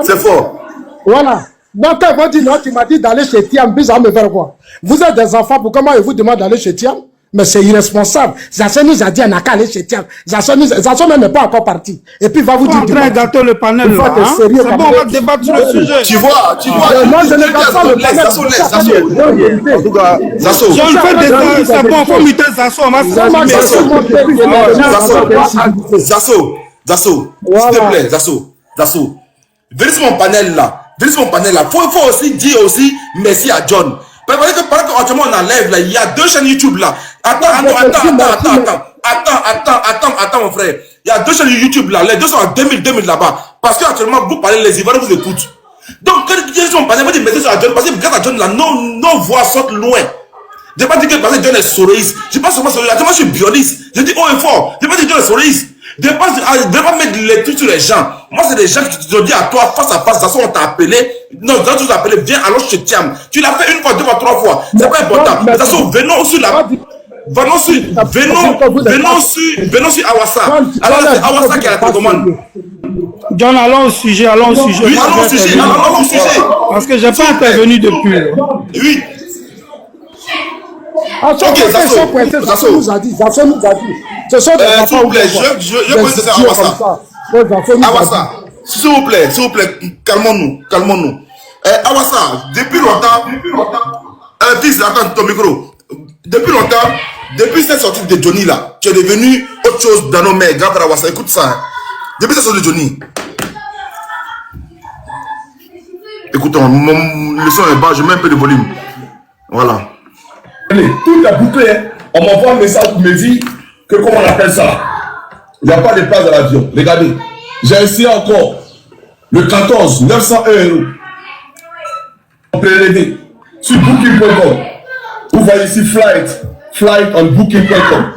C'est fort. Voilà. Donc, quand ils vont dire non, tu m'as dit d'aller chez Thiam, bizarre me faire quoi? Vous êtes des enfants, pour comment ils vous demandent d'aller chez Thiam? Mais c'est irresponsable. Zasso nous a dit, on n'a qu'à aller chez Thiam. Zasso même n'est pas encore parti. Et puis, il va vous dire. On va gâter le panel là. C'est bon, on va débattre sur le sujet. Tu vois. Moi, je ne gâte pas le panel. En tout cas, Zasso. C'est bon, faut muter Zasso. Zasso. S'il te plaît, Zasso. Venez sur mon panel là. Faut aussi dire merci à John. Pendant qu'actuellement on enlève là, il y a 2 chaînes YouTube là. Attends mon frère. Il y a 2 chaînes YouTube là. Les 2 sont à 2000 là-bas. Parce qu'actuellement vous parlez, les Ivoiriens vous écoutent. Donc quand ils disent mon panel, vous dites merci à John. Parce que grâce à John là, nos voix sortent loin. Je n'ai pas dit que parce que John est soroïste. Je ne suis pas seulement soroïste. Moi je suis bioliste. Je dis haut et fort. Je n'ai pas dit que John est soroïste. De ne pas mettre les trucs sur les gens. Moi, c'est des gens qui te disent à toi, face à face, de toute façon, on t'a appelé. Non, quand tu t'as appelé, viens, alors je te tiens. Tu l'as fait 1 fois, 2 fois, 3 fois. C'est pas important. De toute façon, venons sur Awassa. Alors, c'est Awassa qui a la télécommande. John, allons au sujet. Oui, allons au sujet. Parce que je n'ai pas intervenu depuis. Oui. Zasso nous a dit. Ce sont des enfants. S'il vous plaît, je peux dire Awassa. S'il vous plaît, calmons-nous. Awassa, depuis longtemps, fils, attends ton micro. Depuis longtemps, depuis cette sortie de Johnny là, tu es devenu autre chose dans nos mains, grâce à Awassa. Écoute ça. Depuis cette sortie de Johnny. Écoutons, le son est bas, je mets un peu de volume. Voilà. Tout est bouclé. On m'envoie un message pour me dire que, comment on appelle ça, il n'y a pas de place à l'avion. Regardez, j'ai essayé encore le 14, 901 €. Prélevé sur booking.com. Vous voyez ici flight on booking.com.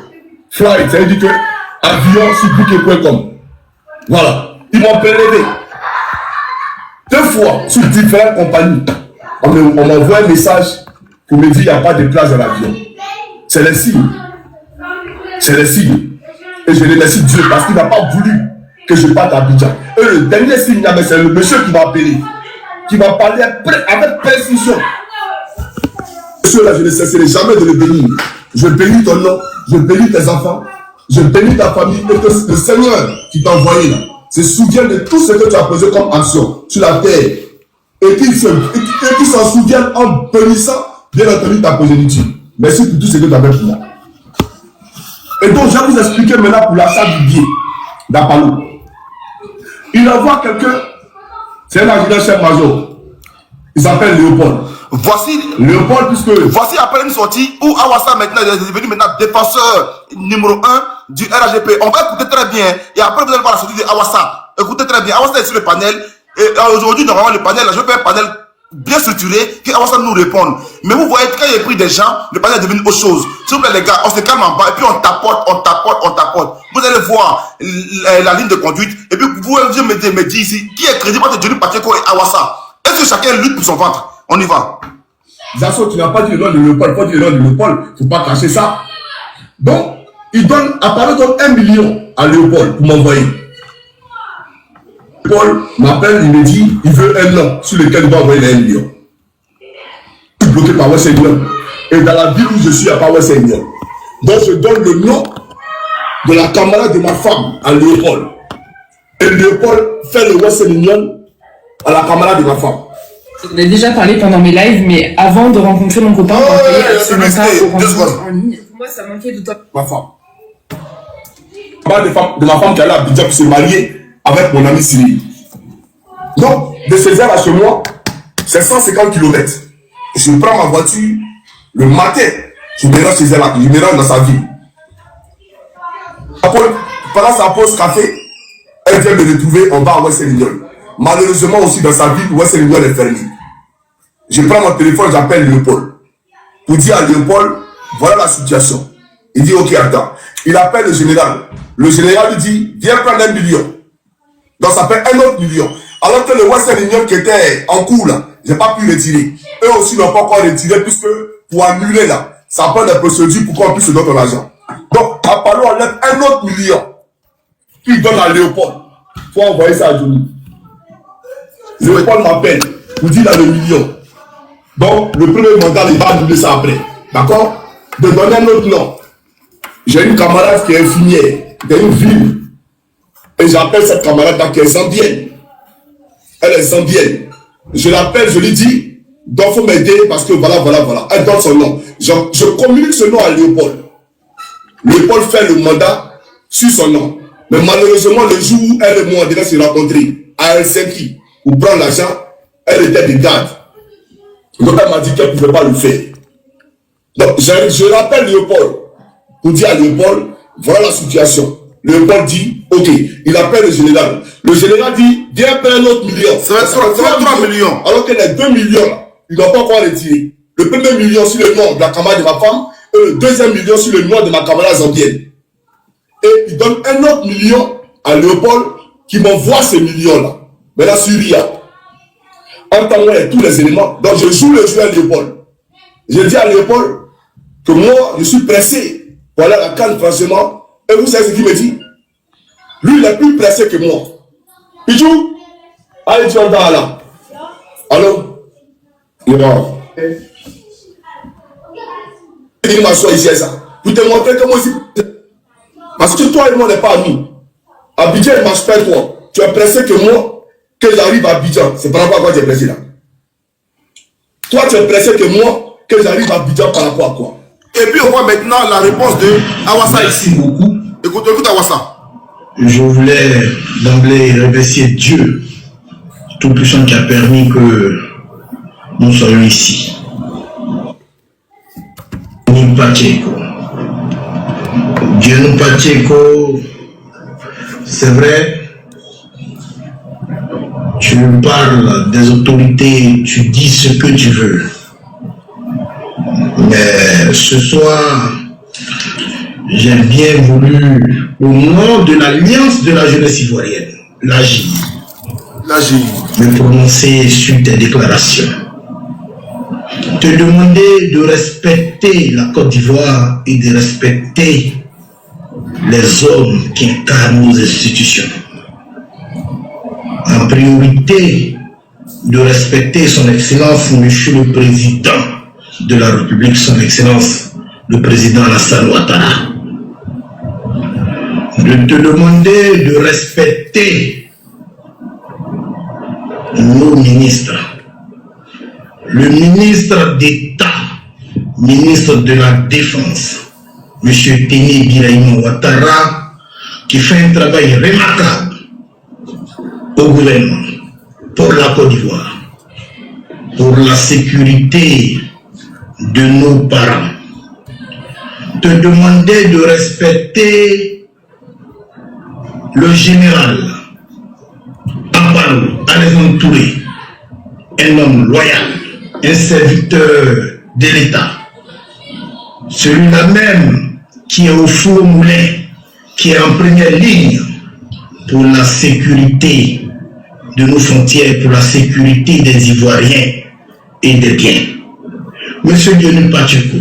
Flight, ça veut dire que avion sur booking.com. Voilà, ils m'ont prélevé 2 fois sur différentes compagnies. On m'envoie un message pour me dire qu'il n'y a pas de place à l'avion. C'est les signes. Et je remercie Dieu parce qu'il n'a pas voulu que je parte à Abidjan. Et le dernier signe, c'est le monsieur qui m'a appelé, qui m'a parlé avec précision. Monsieur là, je ne cesserai jamais de le bénir. Je bénis ton nom, je bénis tes enfants, je bénis ta famille et que le Seigneur qui t'a envoyé là se souvient de tout ce que tu as posé comme action sur la terre et qu'il s'en souvienne en bénissant bien entendu ta progéniture. Merci pour tout ce que tu as fait pour moi. Et donc, je vais vous expliquer maintenant pour l'achat du billet d'Apalo. Il envoie quelqu'un, c'est un adjudant-chef-major. Il s'appelle Léopold. Voici Léopold, puisque. Voici après une sortie où Awassa maintenant est devenu défenseur numéro 1 du RAGP. On va écouter très bien. Et après, vous allez voir la sortie de Awassa. Écoutez très bien. Awassa est sur le panel. Et aujourd'hui, normalement, le panel, là, je vais faire un panel bien structuré, que Awassa nous réponde. Mais vous voyez, quand il y a pris des gens, le panel est devenu autre chose. S'il vous plaît, les gars, on se calme en bas, et puis on tapote. Vous allez voir la ligne de conduite, et puis vous allez me dire ici, qui est crédible entre Johnny Pacheco et Awassa? Est-ce que chacun lutte pour son ventre? On y va. Zasso, tu n'as pas dit le nom de Léopold, il faut dire le nom de Léopold, il ne faut pas cacher ça. Donc, Apalo donne 1 million à Léopold pour m'envoyer. Paul m'appelle, il me dit, il veut un nom sur lequel il doit envoyer les 1 million. Je suis bloqué par West Union. Et dans la ville où je suis, il n'y a pas West Union. Donc je donne le nom de la camarade de ma femme à Léopold. Et Léopold fait le West Union à la camarade de ma femme. On a déjà parlé pendant mes lives, mais avant de rencontrer mon copain, on payait absolument pas au rendez-vous en ligne. Pour moi, ça manquait de temps. Ma femme. De ma femme qui allait à Abidjan pour se marier avec mon ami Cyril. Donc, de Césaire à chez moi, c'est 150 km. Je prends ma voiture le matin, je me rends chez elle, je me rends dans sa ville. Pendant sa pause café, elle vient me retrouver en bas à West Union. Malheureusement aussi dans sa ville, West Union est fermée. Je prends mon téléphone, j'appelle Léopold. Pour dire à Léopold, voilà la situation. Il dit, ok, attends. Il appelle le général. Le général lui dit, viens prendre 1 million. Donc ça fait 1 autre million. Alors que le Western Union qui était en cours là, j'ai pas pu retirer. Eux aussi n'ont pas encore retiré puisque pour annuler là, ça prend des procédures pour qu'on puisse donner ton argent. Donc Apalo enlève 1 autre million. Puis il donne à Léopold. Faut envoyer ça à Johnny. Léopold m'appelle pour dire dans le million. Donc le premier mandat, il va annuler ça après. D'accord? De donner un autre nom. J'ai une camarade qui est infirmière dans une ville. Et j'appelle cette camarade-là qui est zambienne. Elle est zambienne. Je l'appelle, je lui dis, donc il faut m'aider parce que voilà. Elle donne son nom. Je communique ce nom à Léopold. Léopold fait le mandat sur son nom. Mais malheureusement, le jour où elle et moi, on devait se rencontrer à Helsinki pour prendre l'argent, elle était de garde. Donc elle m'a dit qu'elle ne pouvait pas le faire. Donc je rappelle Léopold pour dire à Léopold, voilà la situation. Léopold dit, ok, il appelle le général. Le général dit, viens payer un autre million. Ça va être 3 millions. Alors que les 2 millions, là, il n'a pas encore retiré. Le premier million sur le nom de la camarade de ma femme et le deuxième million sur le nom de ma camarade zambienne. Et il donne 1 autre million à Léopold qui m'envoie ces millions-là. Mais là, sur RIA. En temps, il y a tous les éléments. Donc, je joue le jeu à Léopold. Je dis à Léopold que moi, je suis pressé pour aller à la Cannes, franchement. Et vous savez ce qu'il me dit? Lui, il est plus pressé que moi. Pichou, allez, tu entends là. Allô? Il va. Il m'assoit ici, ça. Pour te montrer que moi aussi. Parce que toi et moi, on n'est pas amis. Abidjan, il marche pas toi. Tu es pressé que moi, que j'arrive à Abidjan. C'est par rapport à quoi tu es pressé là? Toi, tu es pressé que moi, que j'arrive à Abidjan par rapport à quoi? Et puis on voit maintenant la réponse de Awassa ici. Beaucoup. Écoute Awassa. Je voulais d'emblée remercier Dieu Tout-Puissant qui a permis que nous soyons ici. Johnny Pacheco. Johnny Pacheco, c'est vrai, tu parles des autorités, tu dis ce que tu veux. Mais ce soir, j'ai bien voulu, au nom de l'Alliance de la jeunesse ivoirienne, l'AJ, me prononcer sur tes déclarations. Te demander de respecter la Côte d'Ivoire et de respecter les hommes qui incarnent nos institutions. En priorité, de respecter son Excellence, Monsieur le Président de la République, son Excellence, le Président Alassane Ouattara. De te demander de respecter nos ministres. Le ministre d'État, ministre de la Défense, M. Teni Birahima Ouattara, qui fait un travail remarquable au gouvernement, pour la Côte d'Ivoire, pour la sécurité de nos parents. Te demander de respecter le général Amparo Alexandre Touré, un homme loyal, un serviteur de l'État, celui-là même qui est au four au moulin, qui est en première ligne pour la sécurité de nos frontières, pour la sécurité des Ivoiriens et des biens. Monsieur Diony Pacheco,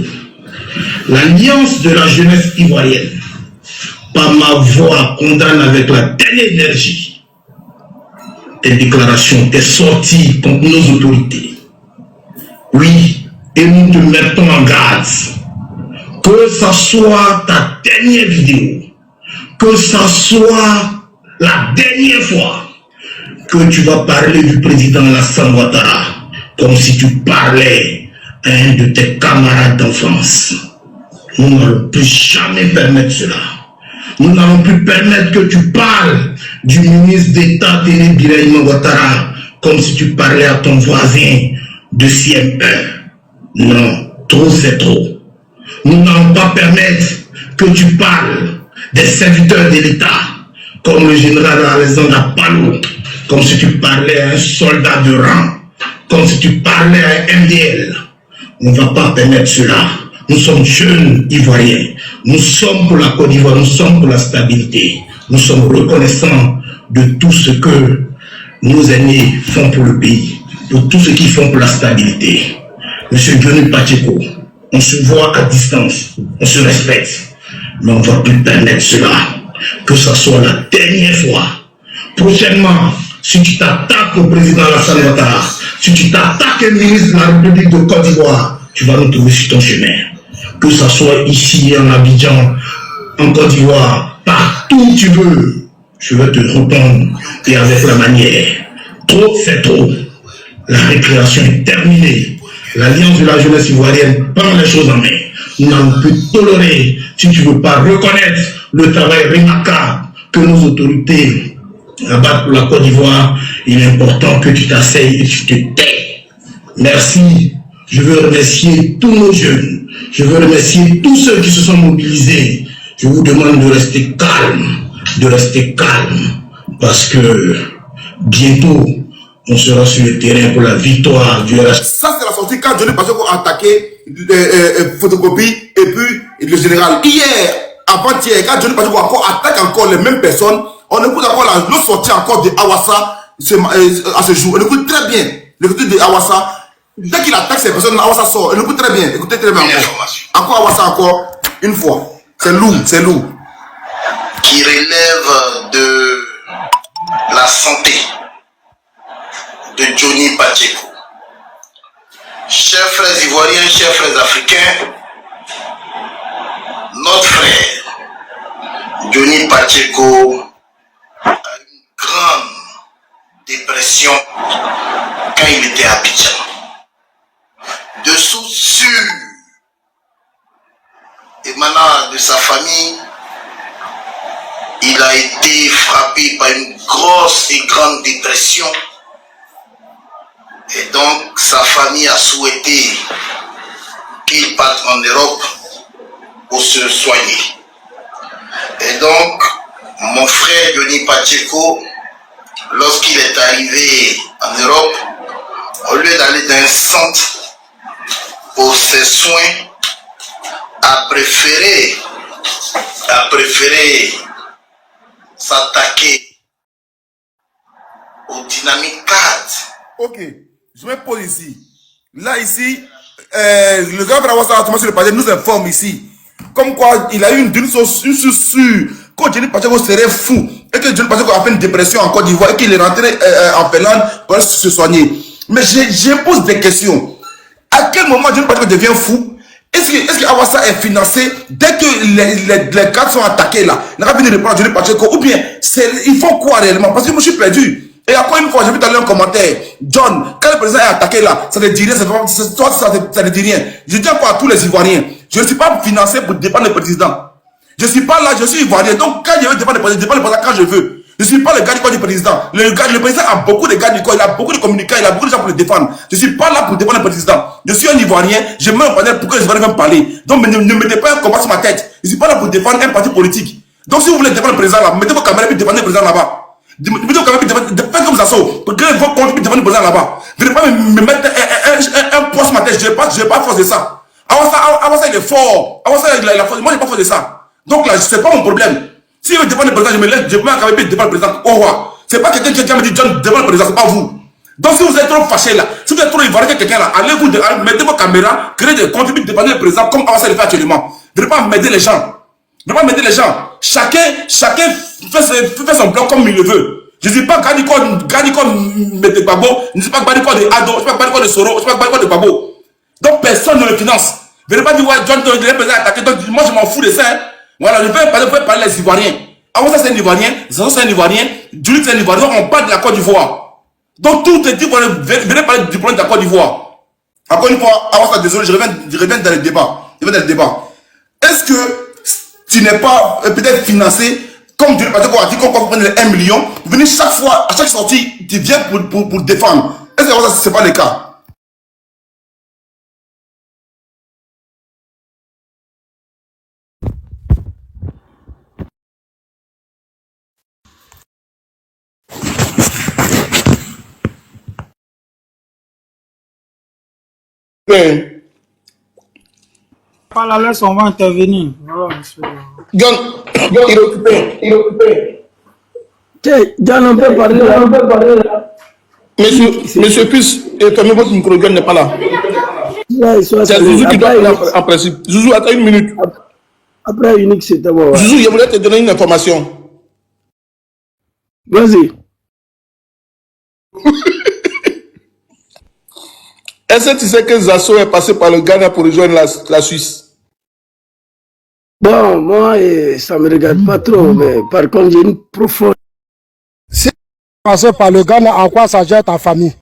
l'Alliance de la jeunesse ivoirienne, par ma voix, condamne avec la dernière énergie tes déclarations, tes sorties contre nos autorités. Oui, et nous te mettons en garde que ça soit ta dernière vidéo, que ça soit la dernière fois que tu vas parler du président Alassane Ouattara comme si tu parlais à un de tes camarades d'enfance. Nous n'allons plus jamais permettre cela. Nous n'allons plus permettre que tu parles du ministre d'État Teni Birahima Ouattara comme si tu parlais à ton voisin de CM1. Non, trop c'est trop. Nous n'allons pas permettre que tu parles des serviteurs de l'État comme le général Alexandre Amparo, comme si tu parlais à un soldat de rang, comme si tu parlais à un MDL. On ne va pas permettre cela. Nous sommes jeunes Ivoiriens. Nous sommes pour la Côte d'Ivoire, nous sommes pour la stabilité. Nous sommes reconnaissants de tout ce que nos aînés font pour le pays, de tout ce qu'ils font pour la stabilité. Monsieur Diony Pacheco, on se voit à distance, on se respecte, mais on ne va plus permettre cela. Que ce soit la dernière fois. Prochainement, si tu t'attaques au président Alassane Ouattara, si tu t'attaques au ministre de la République de Côte d'Ivoire, tu vas nous trouver sur ton chemin. Que ce soit ici, en Abidjan, en Côte d'Ivoire, partout où tu veux, je vais te répondre et avec la manière. Trop, c'est trop. La récréation est terminée. L'Alliance de la jeunesse ivoirienne prend les choses en main. Nous n'allons plus tolérer, si tu ne veux pas reconnaître le travail remarquable que nos autorités abattent pour la Côte d'Ivoire, il est important que tu t'asseyes et tu te tais. Merci. Je veux remercier tous nos jeunes. Je veux remercier tous ceux qui se sont mobilisés. Je vous demande de rester calme, parce que bientôt, on sera sur le terrain pour la victoire du RH. Ça, c'est la sortie quand Diony Pacheco a attaqué photocopie et puis le général. Hier, avant-hier, quand Diony Pacheco attaque encore les mêmes personnes, on écoute encore l'autre sortie encore de Awassa à ce jour. On écoute très bien l'écoute de Awassa. Dès qu'il attaque ces personnes, Awassa sort. On écoute très bien. Écoutez très bien encore Awassa encore une fois. C'est lourd, c'est lourd. Qui relève de la santé de Diony Pacheco. Chers frères ivoiriens, chers frères africains, notre frère Diony Pacheco a une grande dépression quand il était à Abidjan. De sources sûres émanant de sa famille, il a été frappé par une grosse et grande dépression. Et donc, sa famille a souhaité qu'il parte en Europe pour se soigner. Et donc, mon frère Diony Pacheco, lorsqu'il est arrivé en Europe, au lieu d'aller dans un centre pour ses soins, a préféré s'attaquer au Dynamic 4. Ok, je me pose ici. Là, ici, le grand frère Awassa, Thomas le Padre, nous informe ici comme quoi il a eu une source sûre. Quand Johnny Pacheco serait fou et que Johnny Pacheco a fait une dépression en Côte d'Ivoire et qu'il est rentré en Finlande pour se soigner. Mais je pose des questions. À quel moment Johnny Pacheco devient fou? Est-ce que Awassa est financé dès que les cadres sont attaqués là? Il n'a pas venu répondre à Johnny Pacheco. Ou bien, ils font quoi réellement? Parce que moi je suis perdu. Et encore une fois, j'ai vu tout à l'heure un commentaire. John, quand le président est attaqué là, ça ne dit rien, ça ne dit rien. Je dis encore à tous les Ivoiriens, je ne suis pas financé pour dépendre du président. Je ne suis pas là, je suis Ivoirien. Donc quand je veux dépendre du président, je dépends du président quand je veux. Je ne suis pas le gars du corps du président. Le président a beaucoup de gars du corps, il a beaucoup de communicants, il a beaucoup de gens pour le défendre. Je ne suis pas là pour dépendre du président. Je suis un Ivoirien, je mets un panel pour que les Ivoiriens viennent parler. Donc ne mettez pas un combat sur ma tête. Je ne suis pas là pour défendre un parti politique. Donc si vous voulez défendre le président là, mettez vos caméras et défendez le président là-bas. Mettez vos caméras et faites comme ça, pour que vos comptes défendent le président là-bas. Vous ne pouvez pas me mettre un poids sur ma tête, je n'ai pas force de ça. Avant ça, il est fort. Avant ça, il a la force. Moi, je n'ai pas force de ça. Donc là, ce n'est pas mon problème. Si je veux défendre le président, je me lève, je peux m'accaber et défendre le président. Au revoir. Ce n'est pas quelqu'un qui me dit John, défendre le président, ce n'est pas vous. Donc si vous êtes trop fâché là, si vous êtes trop ivoirien que quelqu'un là, allez-vous, mettez vos caméras, créez des comptes, défendre le président comme Awassa le fait actuellement. Ne devez pas m'aider les gens. Ne devez pas m'aider les gens. Chacun fait son bloc comme il le veut. Je ne suis pas Gadiko de Babo, je ne suis pas Gadiko de Ado, je ne suis pas Gadiko de Soro, je ne suis pas Gadiko de Babo. Donc personne ne le finance. Je ne vais pas dire, ouais, John, le président attaqué, donc moi je m'en fous de ça. Hein. Voilà, je vais parler des Ivoiriens. Avant ça, c'est un Ivoirien, Zazo, c'est un Ivoirien, Julie, c'est un Ivoirien, on parle de la Côte d'Ivoire. Donc tout est dit, venez parler du problème de la Côte d'Ivoire. Encore une fois, avant ça, désolé, je reviens dans le débat. Est-ce que tu n'es pas peut-être financé, comme Julie Pacheco a dit, qu'on peut prendre les 1 million, venir chaque fois, à chaque sortie, tu viens pour défendre. Est-ce que ça, ce n'est pas le cas? Pas la laisse, on va intervenir. John, il est occupé. John, on peut parler là. Monsieur Puce, fermez votre micro, John n'est pas là. C'est Zouzou qui doit parler en principe. Zouzou, attends une minute. Après, unique, c'était bon. Zouzou, je voulais te donner une information. Vas-y. Est-ce que tu sais que Zasso est passé par le Ghana pour rejoindre la Suisse? Bon, moi, ça ne me regarde pas trop, mais par contre, j'ai une profonde... Si tu es passé par le Ghana, en quoi ça gère ta famille?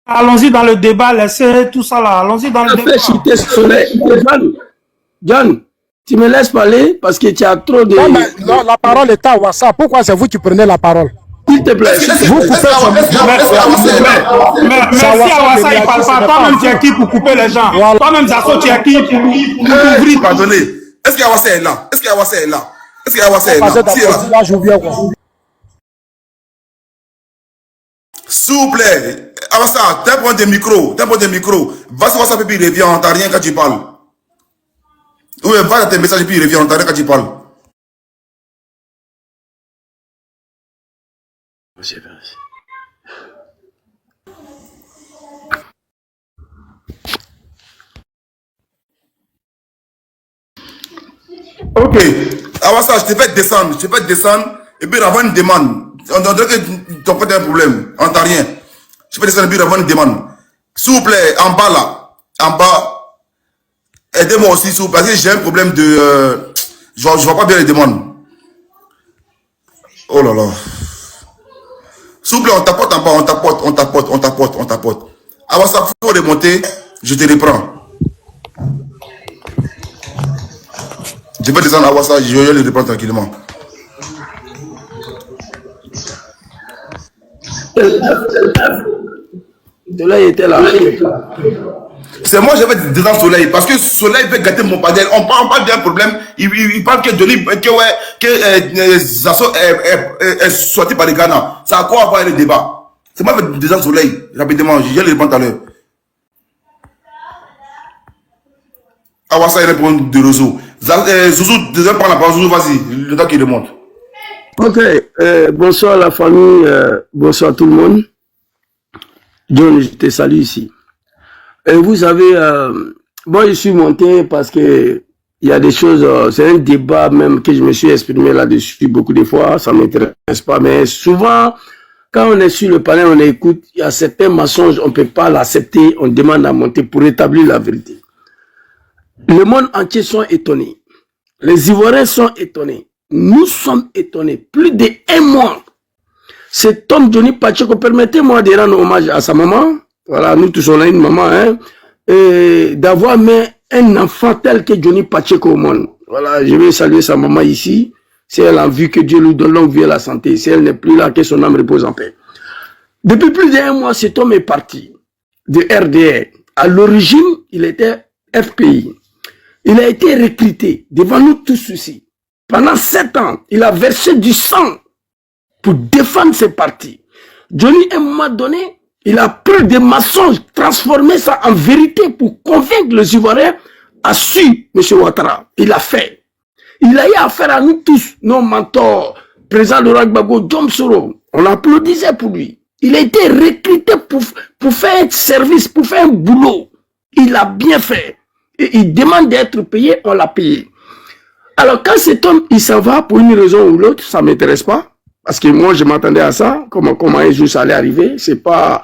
Allons-y dans le débat, laissez tout ça là, allons-y dans le débat. John, tu me laisses parler parce que tu as trop de... Non, la parole est à Awassa. Pourquoi c'est vous qui prenez la parole? S'il te plaît, vous coupez son micro. Merci Awassa, il parle pas. Toi-même, tu es qui pour couper les gens? Toi-même, Zasso, tu es qui pour ouvrir? Pardonnez. Est-ce qu'Awassa est là? Est-ce qu'Awassa est là? Est-ce qu'Awassa est là? S'il vous plaît, Awassa, t'as point de micro. Va sur WhatsApp et puis il revient, on t'entend rien quand tu parles. Oui, va dans tes messages et puis il revient, on t'entend rien quand tu parles. Ok, Awassa, je te fais descendre, et puis avant une demande. On dirait que ton pote a un problème, on n'entend rien. Je peux descendre et puis avant une demande. S'il vous plaît, en bas là, aidez-moi aussi, s'il vous plaît, parce que j'ai un problème de... je vois pas bien les demandes. Oh là là. S'il vous plaît, on tapote en bas, on tapote. Awassa, il faut remonter, je te reprends. Je vais descendre à Awassa, je vais le reprendre tranquillement. Soleil était là. C'est moi je vais descendre Soleil, parce que Soleil veut gâter mon panel. On parle d'un problème, il parle que Johnny, que Zasso est sorti par les Ghana. Ça a quoi avoir le débat? C'est moi qui vais descendre Soleil, rapidement, je vais le répondre tout à l'heure. Awassa, il répond de Rousseau. Zouzou, deuxième prendre la parole, Zouzou, vas-y, le temps qu'il remonte. Ok, bonsoir la famille, bonsoir tout le monde. John, je te salue ici. Et vous savez, moi je suis monté parce que il y a des choses, c'est un débat même que je me suis exprimé là-dessus beaucoup de fois, ça ne m'intéresse pas, mais souvent, quand on est sur le panel, on écoute, il y a certains mensonges, on ne peut pas l'accepter, on demande à monter pour établir la vérité. Le monde entier sont étonnés. Les Ivoiriens sont étonnés. Nous sommes étonnés. Plus d'1 mois. Cet homme, Johnny Pacheco, permettez-moi de rendre hommage à sa maman. Voilà, nous tous on a une maman, hein. Et d'avoir mis un enfant tel que Johnny Pacheco au monde. Voilà, je vais saluer sa maman ici. Si elle a vu que Dieu lui donne longue vie et la santé. Si elle n'est plus là, que son âme repose en paix. Depuis plus d'1 mois, cet homme est parti de RDR. À l'origine, il était FPI. Il a été recruté devant nous tous ici. Pendant 7 ans, il a versé du sang pour défendre ses partis. Johnny, à un moment donné, il a pris des mensonges, transformé ça en vérité pour convaincre les Ivoiriens à suivre M. Ouattara. Il l'a fait. Il a eu affaire à nous tous, nos mentors, président Laurent Gbagbo, John Soro. On applaudissait pour lui. Il a été recruté pour faire un service, pour faire un boulot. Il a bien fait. Et il demande d'être payé, on l'a payé. Alors quand cet homme, il s'en va pour une raison ou l'autre, ça ne m'intéresse pas. Parce que moi, je m'attendais à ça. Comment un jour ça allait arriver, c'est pas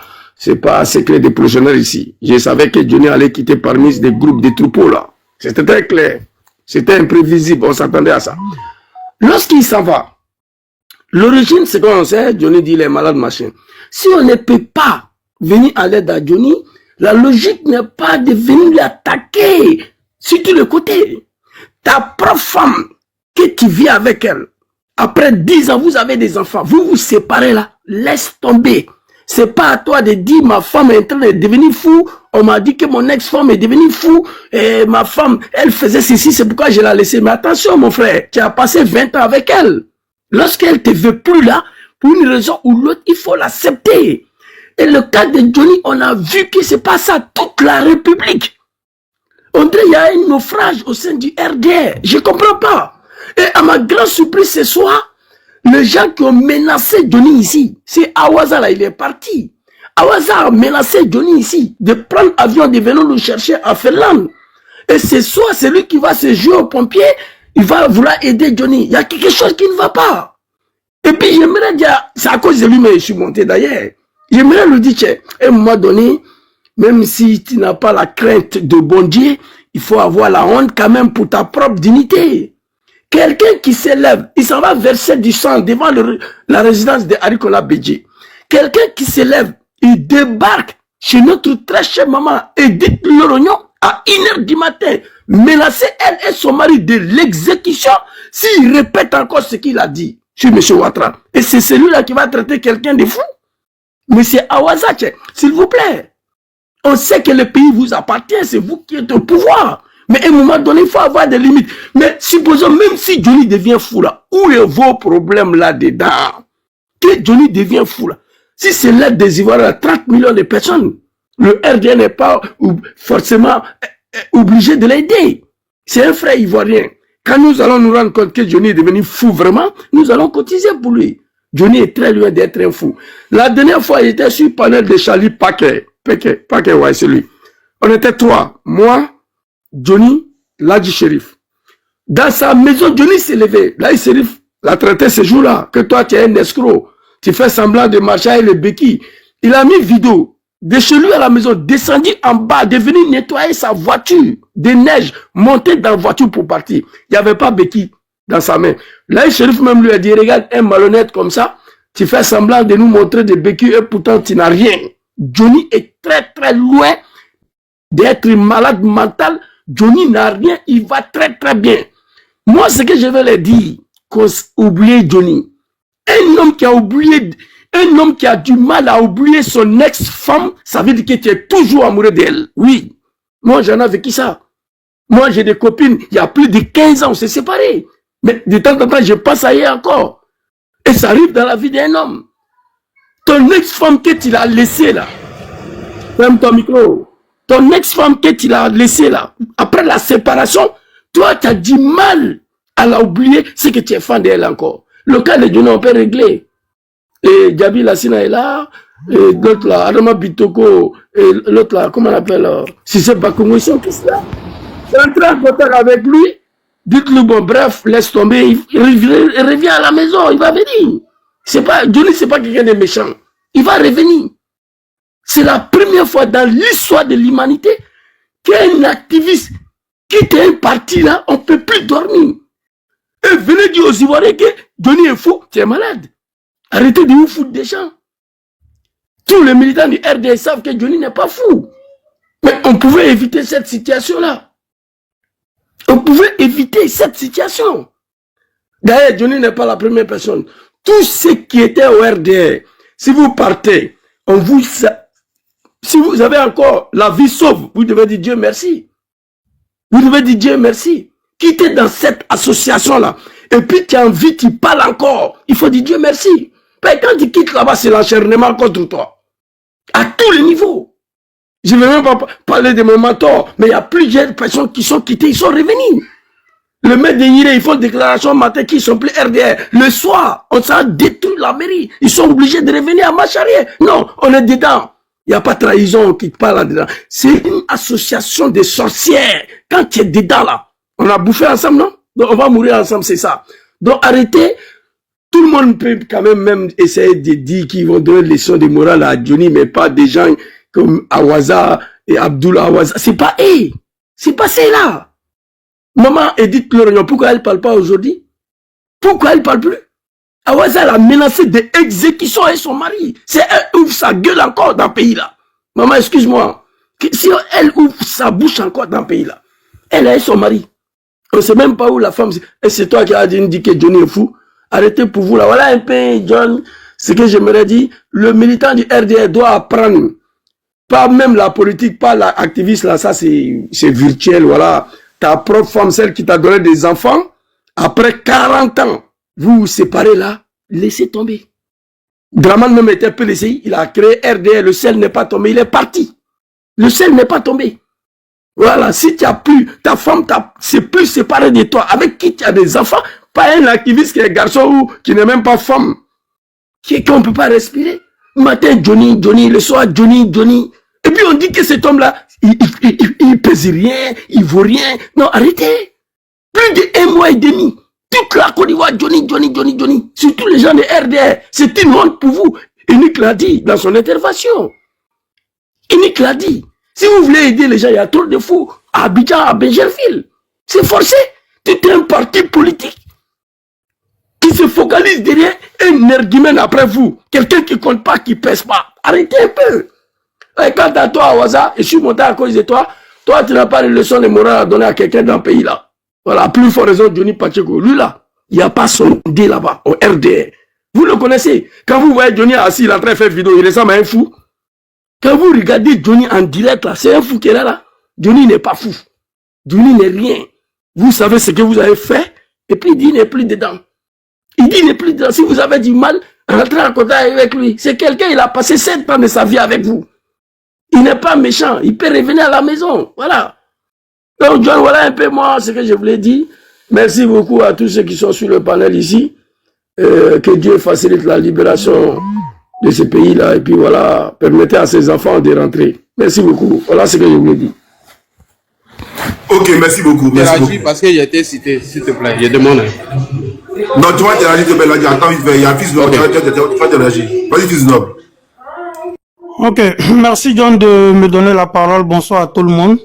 secret des professionnels ici. Je savais que Johnny allait quitter parmi des groupes de troupeaux là. C'était très clair. C'était imprévisible, on s'attendait à ça. Lorsqu'il s'en va, l'origine, c'est qu'on sait, Johnny dit il est malade, machin. Si on ne peut pas venir à l'aide à Johnny, la logique n'est pas de venir l'attaquer sur tous les côtés. Ta propre femme, que tu vis avec elle, après 10 ans, vous avez des enfants, vous vous séparez là, laisse tomber. C'est pas à toi de dire ma femme est en train de devenir fou. On m'a dit que mon ex-femme est devenue fou. Et ma femme, elle faisait ceci, c'est pourquoi je l'ai laissée. Mais attention mon frère, tu as passé 20 ans avec elle. Lorsqu'elle te veut plus là, pour une raison ou l'autre, il faut l'accepter. Et le cas de Johnny, on a vu que c'est pas ça toute la République. On dirait qu'il y a un naufrage au sein du RDR. Je comprends pas. Et à ma grande surprise ce soir, les gens qui ont menacé Johnny ici, c'est Awaza là, il est parti. Awaza a menacé Johnny ici de prendre avion, de venir le chercher à Finlande. Et ce soir, c'est lui qui va se jouer aux pompiers, il va vouloir aider Johnny. Il y a quelque chose qui ne va pas. Et puis j'aimerais dire, c'est à cause de lui, mais je suis monté d'ailleurs. J'aimerais lui dire, à un moment donné, même si tu n'as pas la crainte de bon Dieu, il faut avoir la honte quand même pour ta propre dignité. Quelqu'un qui s'élève, il s'en va verser du sang devant la résidence de Harikola Bédji. Quelqu'un qui s'élève, il débarque chez notre très chère maman Edith Lorognon à 1h du matin, menacer elle et son mari de l'exécution s'il répète encore ce qu'il a dit sur M. Ouattara. Et c'est celui-là qui va traiter quelqu'un de fou. Monsieur Awaza, s'il vous plaît. On sait que le pays vous appartient, c'est vous qui êtes au pouvoir. Mais à un moment donné, il faut avoir des limites. Mais supposons, même si Johnny devient fou là, où est vos problèmes là-dedans? Que Johnny devient fou là. Si c'est l'aide des Ivoiriens, 30 millions de personnes, le RDN n'est pas forcément obligé de l'aider. C'est un frère ivoirien. Quand nous allons nous rendre compte que Johnny est devenu fou vraiment, nous allons cotiser pour lui. Johnny est très loin d'être un fou. La dernière fois, il était sur le panel de Charlie Paquet, ouais, c'est lui. On était 3. Moi, Johnny, Ladji Chérif. Dans sa maison, Johnny s'est levé. Ladji Chérif l'a traité ce jour-là, que toi, tu es un escroc. Tu fais semblant de marcher avec les béquilles. Il a mis vidéo de chez lui à la maison, descendu en bas, de venir nettoyer sa voiture de neige, monter dans la voiture pour partir. Il n'y avait pas béquille dans sa main. Ladji Chérif même lui a dit, regarde un malhonnête comme ça, tu fais semblant de nous montrer des béquilles et pourtant tu n'as rien. Johnny est très très loin d'être malade mental. Johnny n'a rien, il va très très bien. Moi, ce que je vais leur dire, qu'on oublie Johnny. Un homme qui a oublié, un homme qui a du mal à oublier son ex-femme, ça veut dire que tu es toujours amoureux d'elle. Oui. Moi, j'en ai vécu ça. Moi, j'ai des copines, il y a plus de 15 ans, on s'est séparés. Mais de temps en temps, je pense à elle encore. Et ça arrive dans la vie d'un homme. Ton ex-femme que tu l'as laissée là, ferme ton micro. Ton ex-femme que tu l'as laissée là, après la séparation, toi, tu as du mal à la oublier, c'est que tu es fan d'elle encore. Le cas de Johnny, on peut régler. Et Gabi Lassina est là, et d'autres là, Adama Bitoko, l'autre là, comment on appelle, si c'est Bakongo, ils sont tous là. Rentrez en contact avec lui, dites-lui, bon, bref, laisse tomber, il revient à la maison, il va venir. Johnny, c'est pas quelqu'un de méchant. Il va revenir. C'est la première fois dans l'histoire de l'humanité qu'un activiste quitte un parti là, on ne peut plus dormir. Et venez dire aux Ivoiriens que Johnny est fou, tu es malade. Arrêtez de vous foutre des gens. Tous les militants du RDS savent que Johnny n'est pas fou. Mais on pouvait éviter cette situation-là. On pouvait éviter cette situation. D'ailleurs, Johnny n'est pas la première personne. Tous ceux qui étaient au RDR, si vous partez, si vous avez encore la vie sauve, vous devez dire Dieu merci. Vous devez dire Dieu merci. Quittez dans cette association-là. Et puis tu as envie, tu parles encore. Il faut dire Dieu merci. Mais quand tu quittes là-bas, c'est l'acharnement contre toi. À tous les niveaux. Je ne vais même pas parler de mes mentors, mais il y a plusieurs personnes qui sont quittées, ils sont revenus. Le maire de Yiré, ils font déclaration matin qu'ils sont plus RDR. Le soir, on s'est détruit la mairie. Ils sont obligés de revenir à marche arrière. Non, on est dedans. Il n'y a pas de trahison qui parle là-dedans. C'est une association de sorcières. Quand tu es dedans là, on a bouffé ensemble, non? Donc on va mourir ensemble, c'est ça. Donc arrêtez. Tout le monde peut quand même essayer de dire qu'ils vont donner une leçon de morale à Johnny, mais pas des gens comme Awaza et Abdullah Awaza. C'est pas eux. C'est pas ceux-là. Maman Edith Lorignon, pourquoi elle ne parle pas aujourd'hui? Pourquoi elle ne parle plus? Awaza, elle a menacé d'exécution avec son mari. C'est elle ouvre sa gueule encore dans le pays là. Maman, excuse-moi. Si elle ouvre sa bouche encore dans le pays là, elle est son mari. On ne sait même pas où la femme. Et c'est toi qui as dit que Johnny est fou. Arrêtez pour vous là. Voilà un peu, John, ce que j'aimerais dire. Le militant du RDR doit apprendre. Pas même la politique, pas l'activiste là, ça c'est virtuel, voilà. Ta propre femme, celle qui t'a donné des enfants, après 40 ans, vous vous séparez là, laissez tomber. Draman même était un peu laissé, il a créé RDR, le ciel n'est pas tombé, il est parti. Le ciel n'est pas tombé. Voilà, si tu as plus, ta femme c'est plus séparé de toi, avec qui tu as des enfants, pas un activiste qui est garçon ou qui n'est même pas femme, qu'on ne peut pas respirer. Le matin, Johnny, le soir, Johnny. Et puis on dit que cet homme-là, il pèse rien, il vaut rien. Non, arrêtez. Plus de 1 mois et demi. Toute la Côte d'Ivoire, Johnny. Surtout les gens de RDR. C'est une honte pour vous. Unique l'a dit dans son intervention. Unique l'a dit. Si vous voulez aider les gens, il y a trop de fous. À Abidjan, à Benjerville. C'est forcé. C'est un parti politique qui se focalise derrière un argument après vous. Quelqu'un qui ne compte pas, qui ne pèse pas. Arrêtez un peu. Et quant à toi, Awaza, je suis monté à cause de toi. Toi, tu n'as pas de leçon de morale à donner à quelqu'un dans le pays là. Voilà, plus fort raison, Johnny Pacheco. Lui là, il n'y a pas son dé là-bas, au RDR. Vous le connaissez. Quand vous voyez Johnny assis, il est en train de faire vidéo, il ressemble à un fou. Quand vous regardez Johnny en direct là, c'est un fou qui est là. Johnny n'est pas fou. Johnny n'est rien. Vous savez ce que vous avez fait, et puis il dit il n'est plus dedans. Il dit il n'est plus dedans. Si vous avez du mal, rentrez en contact avec lui. C'est quelqu'un, il a passé 7 ans de sa vie avec vous. Il n'est pas méchant, il peut revenir à la maison. Voilà. Donc, John, voilà un peu moi ce que je voulais dire. Merci beaucoup à tous ceux qui sont sur le panel ici. Que Dieu facilite la libération de ce pays-là. Et puis voilà, permettez à ses enfants de rentrer. Merci beaucoup. Voilà ce que je voulais dire. Ok, merci beaucoup. Merci beaucoup. Parce qu'il a été cité, s'il te plaît. Il demande. Non, tu vas interagir, tu vas dire, attends, il y a un fils noble, tu vas interagir. Vas-y, fils noble. Ok, merci John de me donner la parole. Bonsoir à tout le monde.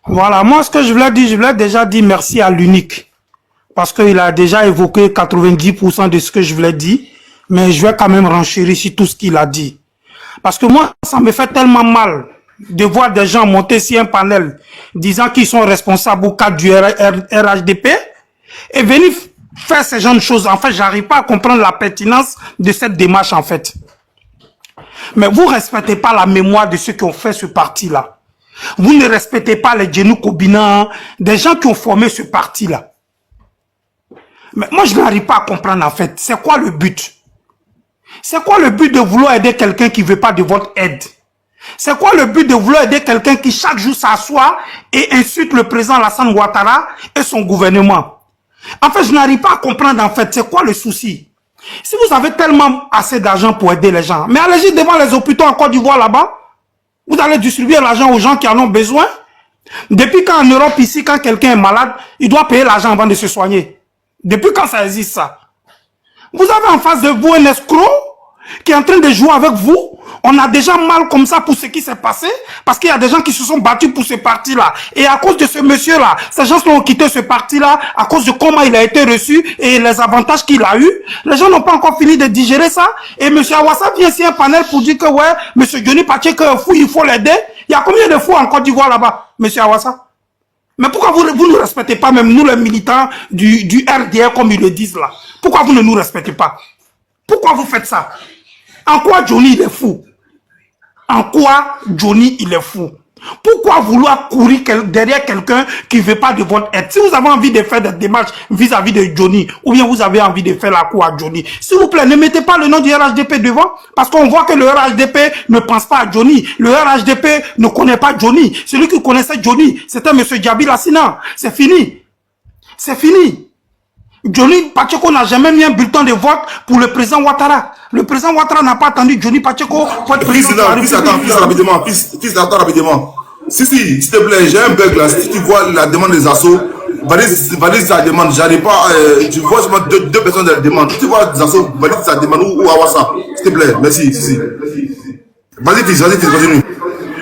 Voilà, moi ce que je voulais dire, je voulais déjà dire merci à l'unique. Parce qu'il a déjà évoqué 90% de ce que je voulais dire. Mais je vais quand même renchérir sur tout ce qu'il a dit. Parce que moi, ça me fait tellement mal de voir des gens monter sur un panel disant qu'ils sont responsables au cadre du RHDP et venir faire ce genre de choses. En fait, j'arrive pas à comprendre la pertinence de cette démarche en fait. Mais vous ne respectez pas la mémoire de ceux qui ont fait ce parti-là. Vous ne respectez pas les Djenou Kobina, des gens qui ont formé ce parti-là. Mais moi, je n'arrive pas à comprendre en fait. C'est quoi le but? C'est quoi le but de vouloir aider quelqu'un qui ne veut pas de votre aide? C'est quoi le but de vouloir aider quelqu'un qui chaque jour s'assoit et insulte le président Alassane Ouattara et son gouvernement? En fait, je n'arrive pas à comprendre en fait. C'est quoi le souci? Si vous avez tellement assez d'argent pour aider les gens, mais allez-y devant les hôpitaux en Côte d'Ivoire là-bas. Vous allez distribuer l'argent aux gens qui en ont besoin. Depuis quand en Europe, ici, quand quelqu'un est malade, il doit payer l'argent avant de se soigner. Depuis quand ça existe, ça? Vous avez en face de vous un escroc qui est en train de jouer avec vous. On a déjà mal comme ça pour ce qui s'est passé, parce qu'il y a des gens qui se sont battus pour ce parti-là. Et à cause de ce monsieur-là, ces gens ont quitté ce parti-là à cause de comment il a été reçu et les avantages qu'il a eu. Les gens n'ont pas encore fini de digérer ça. Et monsieur Awassa vient ici un panel pour dire que ouais, monsieur Johnny Pacheco est fou, il faut l'aider. Il y a combien de fous en Côte d'Ivoire là-bas, monsieur Awassa? Mais pourquoi vous ne respectez pas même nous les militants du RDR comme ils le disent là? Pourquoi vous ne nous respectez pas? Pourquoi vous faites ça? En quoi Johnny il est fou? En quoi Johnny il est fou? Pourquoi vouloir courir derrière quelqu'un qui ne veut pas de votre aide? Si vous avez envie de faire des démarches vis-à-vis de Johnny, ou bien vous avez envie de faire la cour à Johnny, s'il vous plaît, ne mettez pas le nom du RHDP devant, parce qu'on voit que le RHDP ne pense pas à Johnny. Le RHDP ne connaît pas Johnny. Celui qui connaissait Johnny, c'était M. Djabi Lassina. C'est fini. C'est fini. Johnny Pacheco n'a jamais mis un bulletin de vote pour le président Ouattara. Le président Ouattara n'a pas attendu Johnny Pacheco pour être président de la République. Fils, attends rapidement. Si, s'il te plaît, j'ai un bug là. Si tu vois la demande des assos, valide sa demande. J'arrive pas, tu vois seulement deux personnes de la demande. Si tu vois des assos, valide sa demande ou Awassa. S'il te plaît, merci. Vas-y, continue.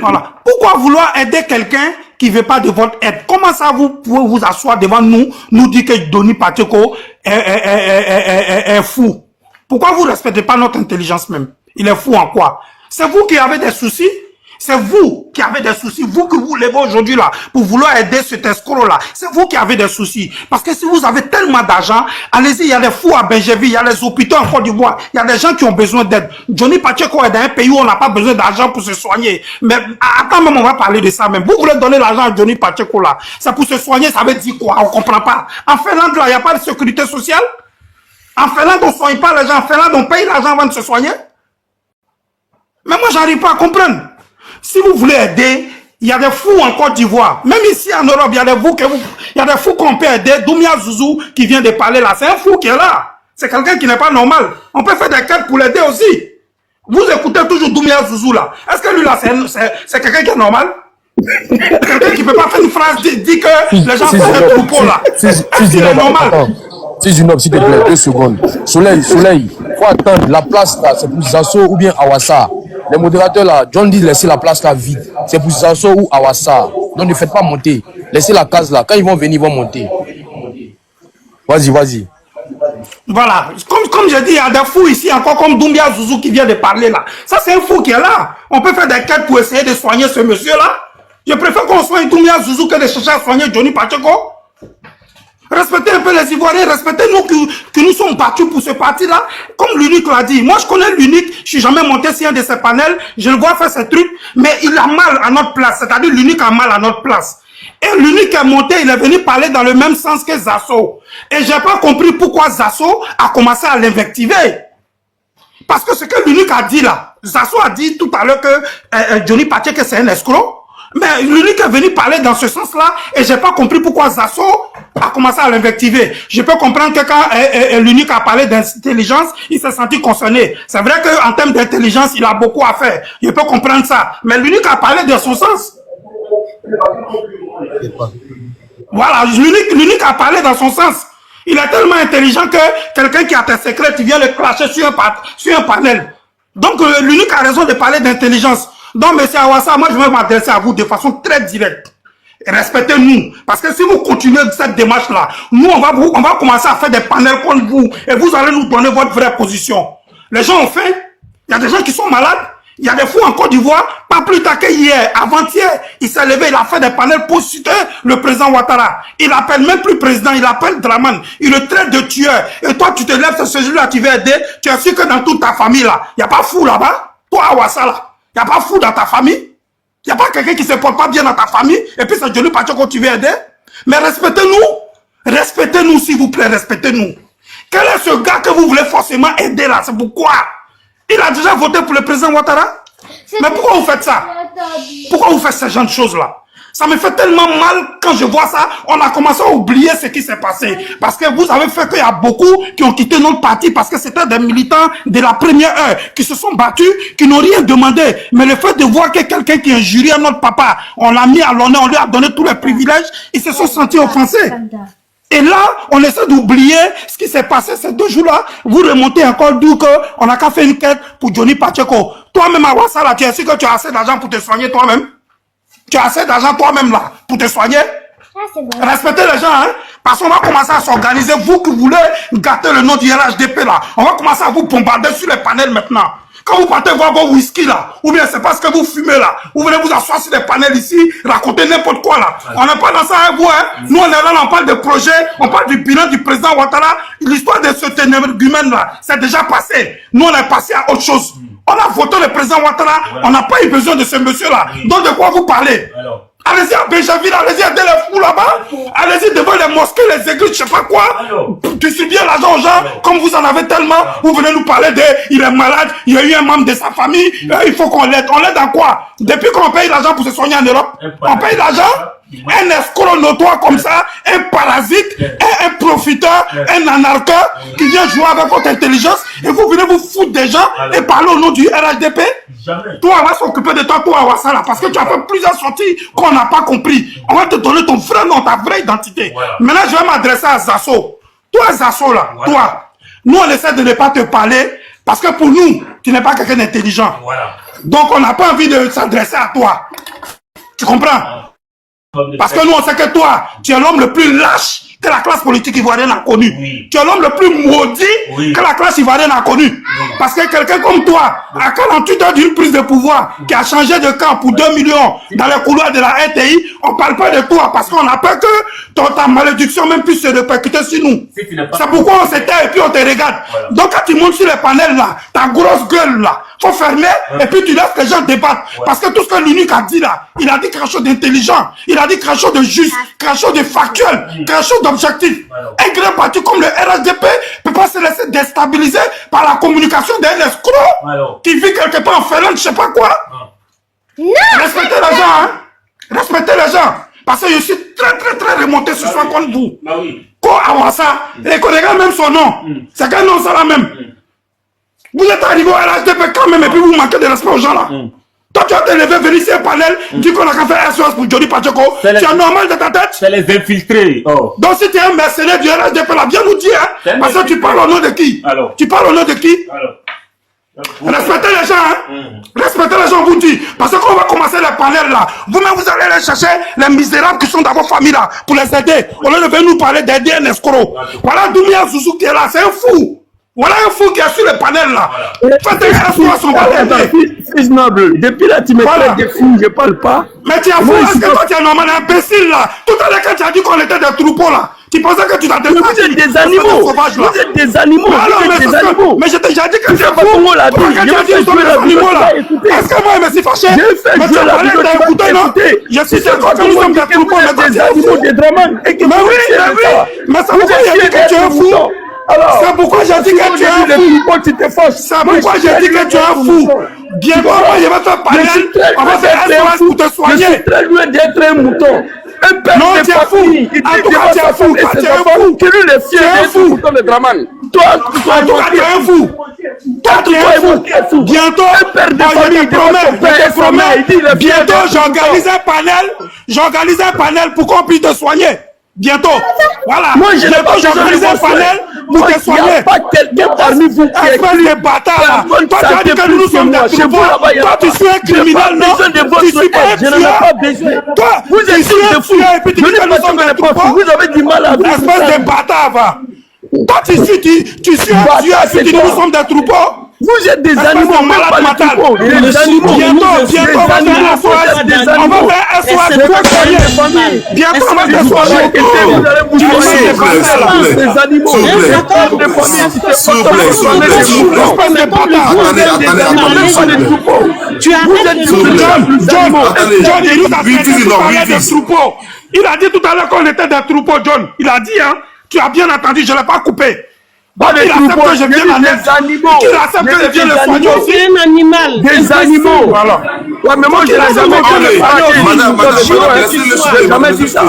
Voilà. Pourquoi vouloir aider quelqu'un qui ne veut pas de votre aide? Comment ça vous pouvez vous asseoir devant nous dire que Johnny Pacheco est fou? Pourquoi vous ne respectez pas notre intelligence même? Il est fou en quoi? C'est vous qui avez des soucis? C'est vous qui avez des soucis, vous que vous levez aujourd'hui là pour vouloir aider cet escroc là. C'est vous qui avez des soucis. Parce que si vous avez tellement d'argent, allez-y, il y a des fous à Benjerville, il y a les hôpitaux en Côte d'Ivoire, il y a des gens qui ont besoin d'aide. Johnny Pacheco est dans un pays où on n'a pas besoin d'argent pour se soigner. Mais attends, même on va parler de ça même. Vous voulez donner l'argent à Johnny Pacheco là, c'est pour se soigner, ça veut dire quoi? On ne comprend pas. En Finlande là, il n'y a pas de sécurité sociale. En Finlande, on ne soigne pas les gens. En Finlande, on paye l'argent avant de se soigner. Mais moi, j'arrive pas à comprendre. Si vous voulez aider, il y a des fous en Côte d'Ivoire. Même ici en Europe, il y a des fous qu'on peut aider. Doumia Zouzou qui vient de parler là, c'est un fou qui est là. C'est quelqu'un qui n'est pas normal. On peut faire des quêtes pour l'aider aussi. Vous écoutez toujours Doumia Zouzou là. Est-ce que lui là, c'est quelqu'un qui est normal? Quelqu'un qui ne peut pas faire une phrase dit que les gens font des troupeaux là. Est-ce qu'il est normal? S'il te plaît, 2 secondes. Soleil, faut attendre. La place là, c'est pour Zasso ou bien Awassa. Les modérateurs là, John dit laisser la place là vide. C'est pour Zasso ou Awassa. Donc ne faites pas monter. Laissez la case là. Quand ils vont venir, ils vont monter. Vas-y. Voilà. Comme je dis, il y a des fous ici, encore comme Doumbia Zouzou qui vient de parler là. Ça, c'est un fou qui est là. On peut faire des quêtes pour essayer de soigner ce monsieur-là. Je préfère qu'on soigne Doumbia Zouzou que de chercher à soigner Johnny Pacheco. Respectez un peu les Ivoiriens, respectez-nous que nous sommes battus pour ce parti-là. Comme l'unique l'a dit, moi je connais l'unique, je suis jamais monté sur un de ces panels, je le vois faire ces trucs, mais il a mal à notre place, c'est-à-dire l'unique a mal à notre place. Et l'unique est monté, il est venu parler dans le même sens que Zasso. Et j'ai pas compris pourquoi Zasso a commencé à l'invectiver. Parce que ce que l'unique a dit là, Zasso a dit tout à l'heure que Johnny Pacheco c'est un escroc. Mais l'unique est venu parler dans ce sens-là et j'ai pas compris pourquoi Zasso a commencé à l'invectiver. Je peux comprendre que quand l'unique a parlé d'intelligence, il s'est senti concerné. C'est vrai qu'en termes d'intelligence, il a beaucoup à faire. Je peux comprendre ça. Mais l'unique a parlé de son sens. Voilà, l'unique a parlé dans son sens. Il est tellement intelligent que quelqu'un qui a tes secrets, tu viens le clasher sur un panel. Donc l'unique a raison de parler d'intelligence. Donc, M. Awassa, moi, je vais m'adresser à vous de façon très directe. Respectez-nous. Parce que si vous continuez cette démarche-là, nous, on va commencer à faire des panels contre vous. Et vous allez nous donner votre vraie position. Les gens ont faim. Il y a des gens qui sont malades. Il y a des fous en Côte d'Ivoire. Pas plus tard qu'hier, avant-hier, il s'est levé, il a fait des panels pour citer le président Ouattara. Il appelle même plus président, il appelle Draman. Il le traite de tueur. Et toi, tu te lèves ce jour-là, tu veux aider. Tu es sûr que dans toute ta famille, là, il n'y a pas fou là-bas. Toi, Awassa, là. Il n'y a pas fou dans ta famille. Il n'y a pas quelqu'un qui ne se porte pas bien dans ta famille. Et puis c'est Johnny Pacheco que tu veux aider. Mais respectez-nous. Respectez-nous, s'il vous plaît. Respectez-nous. Quel est ce gars que vous voulez forcément aider là? C'est pourquoi? Il a déjà voté pour le président Ouattara. Mais pourquoi vous faites ça? Pourquoi vous faites ce genre de choses là? Ça me fait tellement mal quand je vois ça. On a commencé à oublier ce qui s'est passé. Parce que vous avez fait qu'il y a beaucoup qui ont quitté notre parti parce que c'était des militants de la première heure qui se sont battus, qui n'ont rien demandé. Mais le fait de voir que quelqu'un qui injurie notre papa, on l'a mis à l'honneur, on lui a donné tous les privilèges, ils se sont sentis offensés. Et là, on essaie d'oublier ce qui s'est passé ces 2 jours-là. Vous remontez encore d'où qu'on n'a qu'à faire une quête pour Johnny Pacheco. Toi-même à Ouassala, tu es sûr que tu as assez d'argent pour te soigner toi-même? Tu as assez d'argent toi-même là pour te soigner? Respectez les gens, hein? Parce qu'on va commencer à s'organiser. Vous qui voulez gâter le nom du RHDP là, on va commencer à vous bombarder sur les panels maintenant. Quand vous partez voir vos whisky là, ou bien c'est parce que vous fumez là, vous venez vous asseoir sur les panels ici, raconter n'importe quoi là. On n'est pas dans ça avec vous, hein? Nous on est là, on parle de projet, on parle du bilan du président Ouattara. L'histoire de ce énergumène là, c'est déjà passé. Nous on est passé à autre chose. On a voté le président Ouattara, on n'a pas eu besoin de ce monsieur-là. Donc de quoi vous parlez? Allez-y à Benjaville, allez-y à des fous là-bas, allez-y devant les mosquées, les églises, je sais pas quoi. Distribuez l'argent aux gens, comme vous en avez tellement, vous venez nous parler de, il est malade, il y a eu un membre de sa famille, il faut qu'on l'aide. On l'aide à quoi? Depuis qu'on paye l'argent pour se soigner en Europe, on paye l'argent? Un escroc notoire comme ça, un parasite, un profiteur, un anarcheur qui vient jouer avec votre intelligence et vous venez vous foutre des gens et parler au nom du RHDP. Toi, on va s'occuper de toi, toi, à Ouassala, parce que tu as fait plusieurs sorties qu'on n'a pas compris. On va te donner ton vrai nom, ta vraie identité. Maintenant, je vais m'adresser à Zasso. Toi, Zasso, là, toi, nous, on essaie de ne pas te parler parce que pour nous, tu n'es pas quelqu'un d'intelligent. Donc, on n'a pas envie de s'adresser à toi. Tu comprends? Parce que nous, on sait que toi, tu es l'homme le plus lâche que la classe politique ivoirienne a connu. Tu es l'homme le plus maudit que la classe ivoirienne a connu. Parce que quelqu'un comme toi, à 48 heures d'une prise de pouvoir, qui a changé de camp pour 2 millions dans les couloirs de la RTI, on ne parle pas de toi parce qu'on a peur que ta malédiction même puisse se répercuter sur nous. C'est pourquoi on s'éteint et puis on te regarde. Donc quand tu montes sur les panels là, ta grosse gueule là, faut fermer et puis tu laisses les gens débattre. Parce que tout ce que l'unique a dit là, il a dit quelque chose d'intelligent, il a dit quelque chose de juste, quelque chose de factuel, quelque chose d'objectif. Un grand parti comme le RHDP ne peut pas se laisser déstabiliser par la communication d'un escroc qui vit quelque part en Finlande, je sais pas quoi. Respectez les gens, hein. Respectez les gens. Parce que je suis très remonté ce soir contre vous. Quoi avoir ça? Et qu'on regarde même son nom. C'est quel nom ça là même? Vous êtes arrivé au RHDP quand même et puis vous manquez de respect aux gens là. Toi tu as te levé, venir ici un panel, dis qu'on a qu'à faire SOS pour Johnny Pacheco. Tu es normal de ta tête? C'est les infiltrés. Donc si tu es un mercenaire du RHDP là, viens nous dire, hein. Parce que tu parles au nom de qui? Tu parles au nom de qui? Respectez les gens, hein. Respectez les gens, vous dit. Parce qu'on va commencer les panels là. Vous-même, vous allez aller chercher les misérables qui sont dans vos familles là pour les aider. Au lieu de venir nous parler d'aider un escroc. Voilà Doumia Zouzou qui est là, c'est un fou. Voilà un fou qui est sur les panels là. Faites un escroc, on va t'aider. Fils noble, depuis là, tu me traites de fou, je parle pas. Mais tu es fou, est-ce que toi tu es normal, imbécile là? Tout à l'heure, quand tu as dit qu'on était des troupeaux là, tu pensais que tu t'as défendu. Vous êtes des animaux. Vous êtes des animaux. Vous êtes des animaux. Mais je t'ai déjà dit que tu es fou. Pourquoi tu as dit que tu es des animaux là? Est-ce que moi, je me suis fâché? Mais tu as parlé, t'as écouté, non? Je suis d'accord que nous sommes des troupeaux, mais des animaux, des drames. Mais oui. Mais c'est pourquoi j'ai dit que tu es un fou. C'est pourquoi j'ai dit que tu es un fou. C'est pourquoi j'ai dit que tu es un fou. Bientôt, moi, je vais faire panel. On va faire SOS pour te soigner. Je suis très loin d'être un mouton. Un père non, tu es fou. En tout cas, tu es fou. Toi, tu es un fou. Qui lui le fier d'être un mouton de Draman. Toi, tu es un fou. Toi, tu es un fou. Bientôt, je te promets, bientôt, j'organise un panel pour qu'on puisse te soigner. Bientôt. Voilà. Moi, je n'ai pas j'organise un panel pour te soigner. Il n'y a pas quelqu'un parmi vous qui est des bâtards. Toi, tu as dit que nous sommes des troupeaux. Toi, tu suis un criminel, non? Tu suis pas un tueur. Je n'en ai pas besoin. Toi, vous êtes des fous. Et puis tu dis que nous sommes des troupeaux. Vous avez du mal à vivre. Espèce de bâtard, va. Toi, tu suis un tueur et puis tu dis que nous sommes des troupeaux. Vous êtes des animaux, malades mentales. Des animaux. Bientôt, on va faire SOS. On va faire SOS pour te soigner. Bientôt, on va te soigner. Des animaux. John, il a dit tout à l'heure qu'on était des troupeaux, John. Il a dit, hein. Tu as bien entendu, je ne l'ai pas coupé. Pas des troupeaux, que je viens en aide. des animaux. Qu'il accepte que je viens le soigner aussi. C'est un animal. Des animaux. Voilà. Ouais, mais moi, je n'ai jamais dit ça.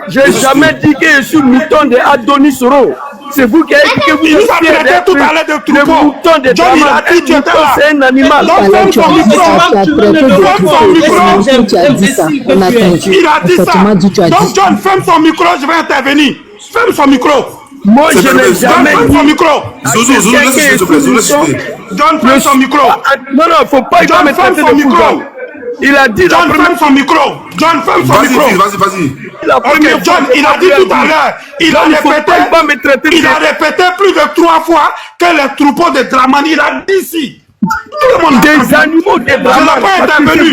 J'ai jamais dit que je suis mouton de Adonis Ro. C'est vous qui avez dit que vous Il nous a traité tout à l'heure de troupeau. Le mouton de John, il a dit tu étais là. C'est un animal. Donc, ferme son micro. Il a dit ça. Donc, John, ferme son micro, je vais intervenir. Ferme son micro. Moi, je n'ai jamais dit. Ferme son micro. Zouzou, John, ferme son micro. Non, non, faut pas y me traiter de micro. Il a dit John, ferme son micro. John, ferme son micro. Vas-y. Ok, John, il a dit tout à l'heure. Il a répété plus de 3 fois que les troupeaux de Dramani, il a dit ici. Tout le monde des animaux de Dramani. Je n'ai pas intervenu.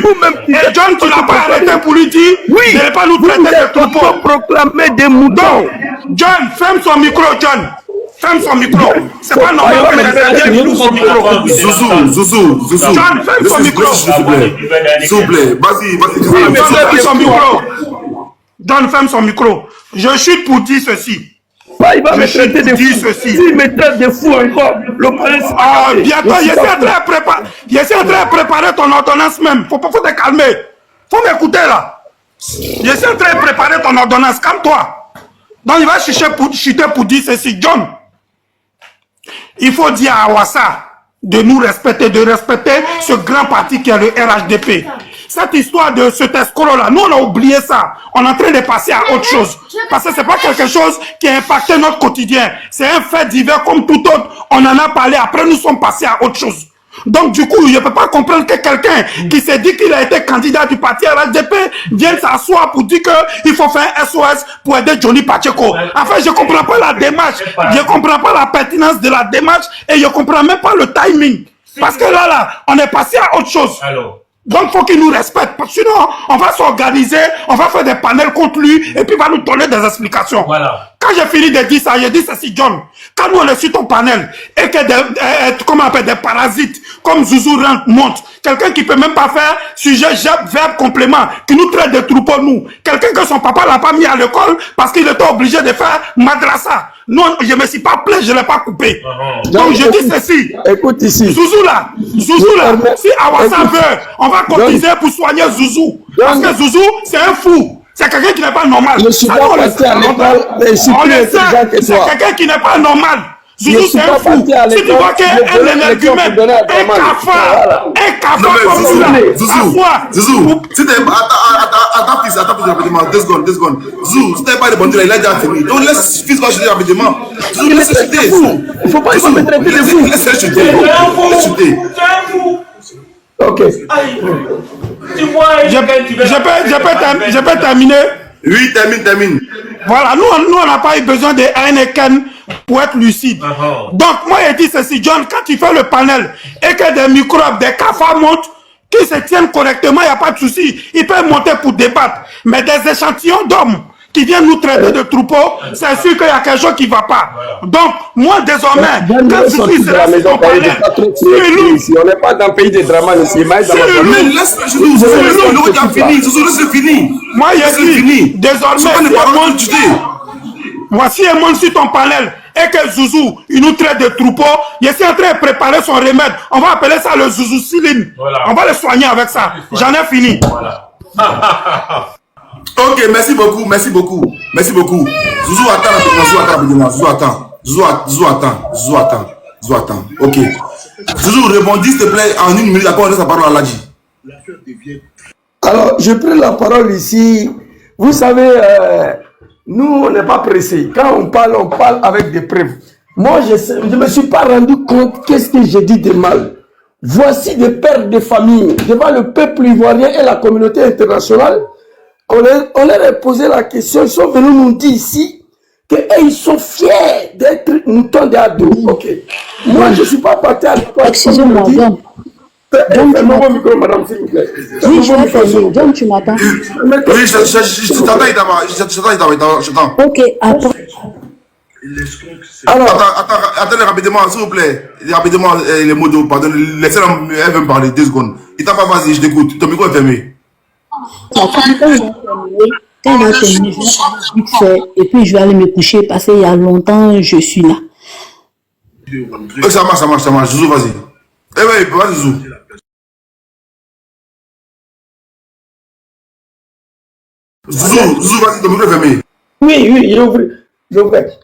Et John, tu n'as pas arrêté pour lui dire oui, ne pas nous traiter de troupeaux. Proclamer des moutons. John, ferme son micro, John. Ferme son micro. C'est pas normal que les Indiens son micro. Zouzou. John, ferme son micro. S'il vous plaît. Vas-y. Ferme son micro. John, ferme son micro. Je chute pour dire ceci. Il va me traiter de fou. S'il me traite de fou encore, le prince. Ah, bientôt, je suis en train de préparer ton ordonnance même. Faut te calmer. Faut m'écouter là. Je suis en train de préparer ton ordonnance. Calme-toi. Donc, il va chuter pour dire ceci. John, il faut dire à Awassa de nous respecter, de respecter ce grand parti qui est le RHDP. Cette histoire de cet escroc-là, nous on a oublié ça. On est en train de passer à autre chose. Parce que c'est pas quelque chose qui a impacté notre quotidien. C'est un fait divers comme tout autre. On en a parlé, après nous sommes passés à autre chose. Donc du coup, je ne peux pas comprendre que quelqu'un qui s'est dit qu'il a été candidat du parti RHDP vienne s'asseoir pour dire qu'il faut faire un SOS pour aider Johnny Pacheco. Enfin, je ne comprends pas la démarche. Je ne comprends pas la pertinence de la démarche et je ne comprends même pas le timing. Parce que là, on est passé à autre chose. Donc, il faut qu'il nous respecte. Parce que sinon, on va s'organiser, on va faire des panels contre lui, et puis il va nous donner des explications. Voilà. Quand j'ai fini de dire ça, j'ai dit ceci, John. Quand nous, on est sur ton panel, et que comment on appelle, des parasites, comme Zouzou monte, quelqu'un qui peut même pas faire sujet, verbe, complément, qui nous traite de troupeaux, nous. Quelqu'un que son papa l'a pas mis à l'école, parce qu'il était obligé de faire madrasa. Non, je ne me suis pas plaint, je ne l'ai pas coupé. Donc je dis ceci. Écoute ici. Zouzou là, si Awassa veut, on va cotiser pour soigner Zouzou. Parce que Zouzou, c'est un fou. C'est quelqu'un qui n'est pas normal. Je suis pas passé à l'école, mais je suis plus intelligent que toi. C'est quelqu'un qui n'est pas normal. Zouzou, c'est un fou. Si tu vois qu'un énergumène, un cafard comme ça, Zouzou, si t'es attends, rapidement, 2 secondes. Zouzou, si t'es pas de bon Dieu, il a déjà fini. Donc laisse fils va chuter rapidement. Zouzou, laisse chuter. Il faut pas me traiter de fou. Laisse chuter. Ok. Je peux terminer. Oui, termine. Voilà, nous on n'a pas eu besoin de Heineken pour être lucide. Donc moi je dis ceci, John, quand tu fais le panel et que des microbes, des cafards montent, qui se tiennent correctement, il n'y a pas de souci. Ils peuvent monter pour débattre. Mais des échantillons d'hommes qui viennent nous traiter de troupeaux, c'est sûr qu'il y a quelque chose qui ne va pas. Donc, moi, désormais, quand je suis sur ton panel, on n'est pas dans le pays des dramas ici. Zouzou, fini. Moi, je dis, désormais, voici un monde sur ton panel et que Zouzou, il nous traite de troupeaux. Je suis en train de préparer son remède. On va appeler ça le Zouzou Siline. Voilà. On va le soigner avec ça. J'en ai fini. Voilà. Ok, merci beaucoup. Zouzou attend. Ok. Zouzou, rebondis s'il te plaît en 1 minute, après on laisse la parole à Ladji. Alors, je prends la parole ici. Vous savez, nous, on n'est pas pressés. Quand on parle avec des preuves. Moi, je ne me suis pas rendu compte qu'est-ce que j'ai dit de mal. Voici des pères de famille devant le peuple ivoirien et la communauté internationale. On leur a posé la question, ils sont venus nous dire ici qu'ils sont fiers d'être moutons d'ado. Ok. Moi, je ne suis pas parti à l'école. Excusez-moi, John. Fais-moi micro, madame, s'il vous plaît. Oui, je vais faire. John, tu m'attends? Oui, je t'entends. Ok, attends. Alors, attendez rapidement, s'il vous plaît. Rapidement, les mots de pardon. Laissez-la, elle veut me parler, 2 secondes. Il t'a pas, vas-y, je t'écoute. Ton micro est fermé. Quand il va terminer, je vais vite faire et puis je vais aller me coucher parce qu'il y a longtemps je suis là. Ça marche. Zouzou, vas-y. Eh oui, vas-y, Zouzou. Zouzou, vas-y, ton micro est fermé. Oui, je ouvre.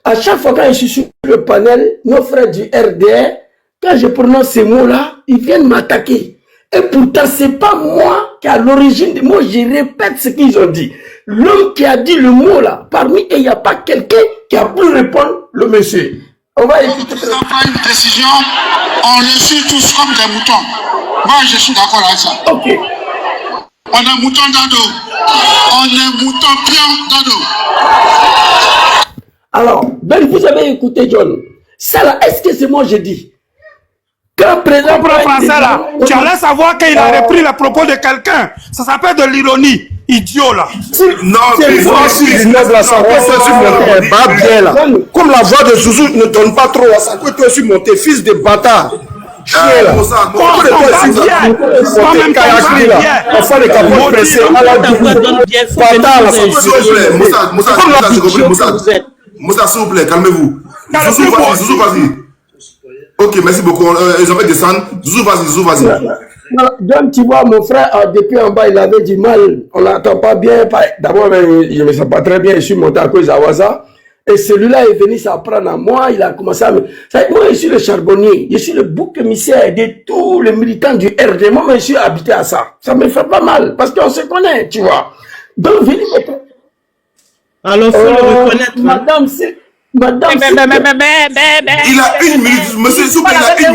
À chaque fois quand je suis sur le panel, nos frères du RDR, quand je prononce ces mots-là, ils viennent m'attaquer. Et pourtant, ce n'est pas moi qui est à l'origine des mots, je répète ce qu'ils ont dit. L'homme qui a dit le mot là, parmi eux, il n'y a pas quelqu'un qui a pu répondre, le monsieur. On va écouter. Ça prend une décision, on le suit tous comme des moutons. Moi, je suis d'accord avec ça. Ok. On est mouton dans dos. On est mouton pion dans dos. Alors, ben, vous avez écouté John. Ça là, est-ce que c'est moi j'ai dit? Quand président français là, tu allais savoir qu'il a repris les propos de quelqu'un. Ça s'appelle de l'ironie. Idiot là. Non, c'est moi aussi, là, ça pas bien là. Comme la voix de Zouzou ne donne pas trop, ça peut toi aussi monter, fils de bâtard. Chien là. Enfin les capotes pressés à la bâtard là. Moussa, s'il vous plaît, calmez-vous. Zouzou, vas-y. Ok, merci beaucoup. Ils ont fait descendre. Zouzou, vas-y. Donc, tu vois, mon frère, depuis en bas, il avait du mal. On n'entend pas bien. D'abord, je ne me sens pas très bien. Je suis monté à cause d'Awaza. Et celui-là est venu s'apprendre à moi. Il a commencé à me... Moi, je suis le charbonnier. Je suis le bouc émissaire de tous les militants du RD. Moi, je suis habité à ça. Ça me fait pas mal. Parce qu'on se connaît, tu vois. Donc, venez. Alors, il faut le reconnaître. Madame, c'est... Madame, il a une minute, monsieur, s'il vous plaît, il a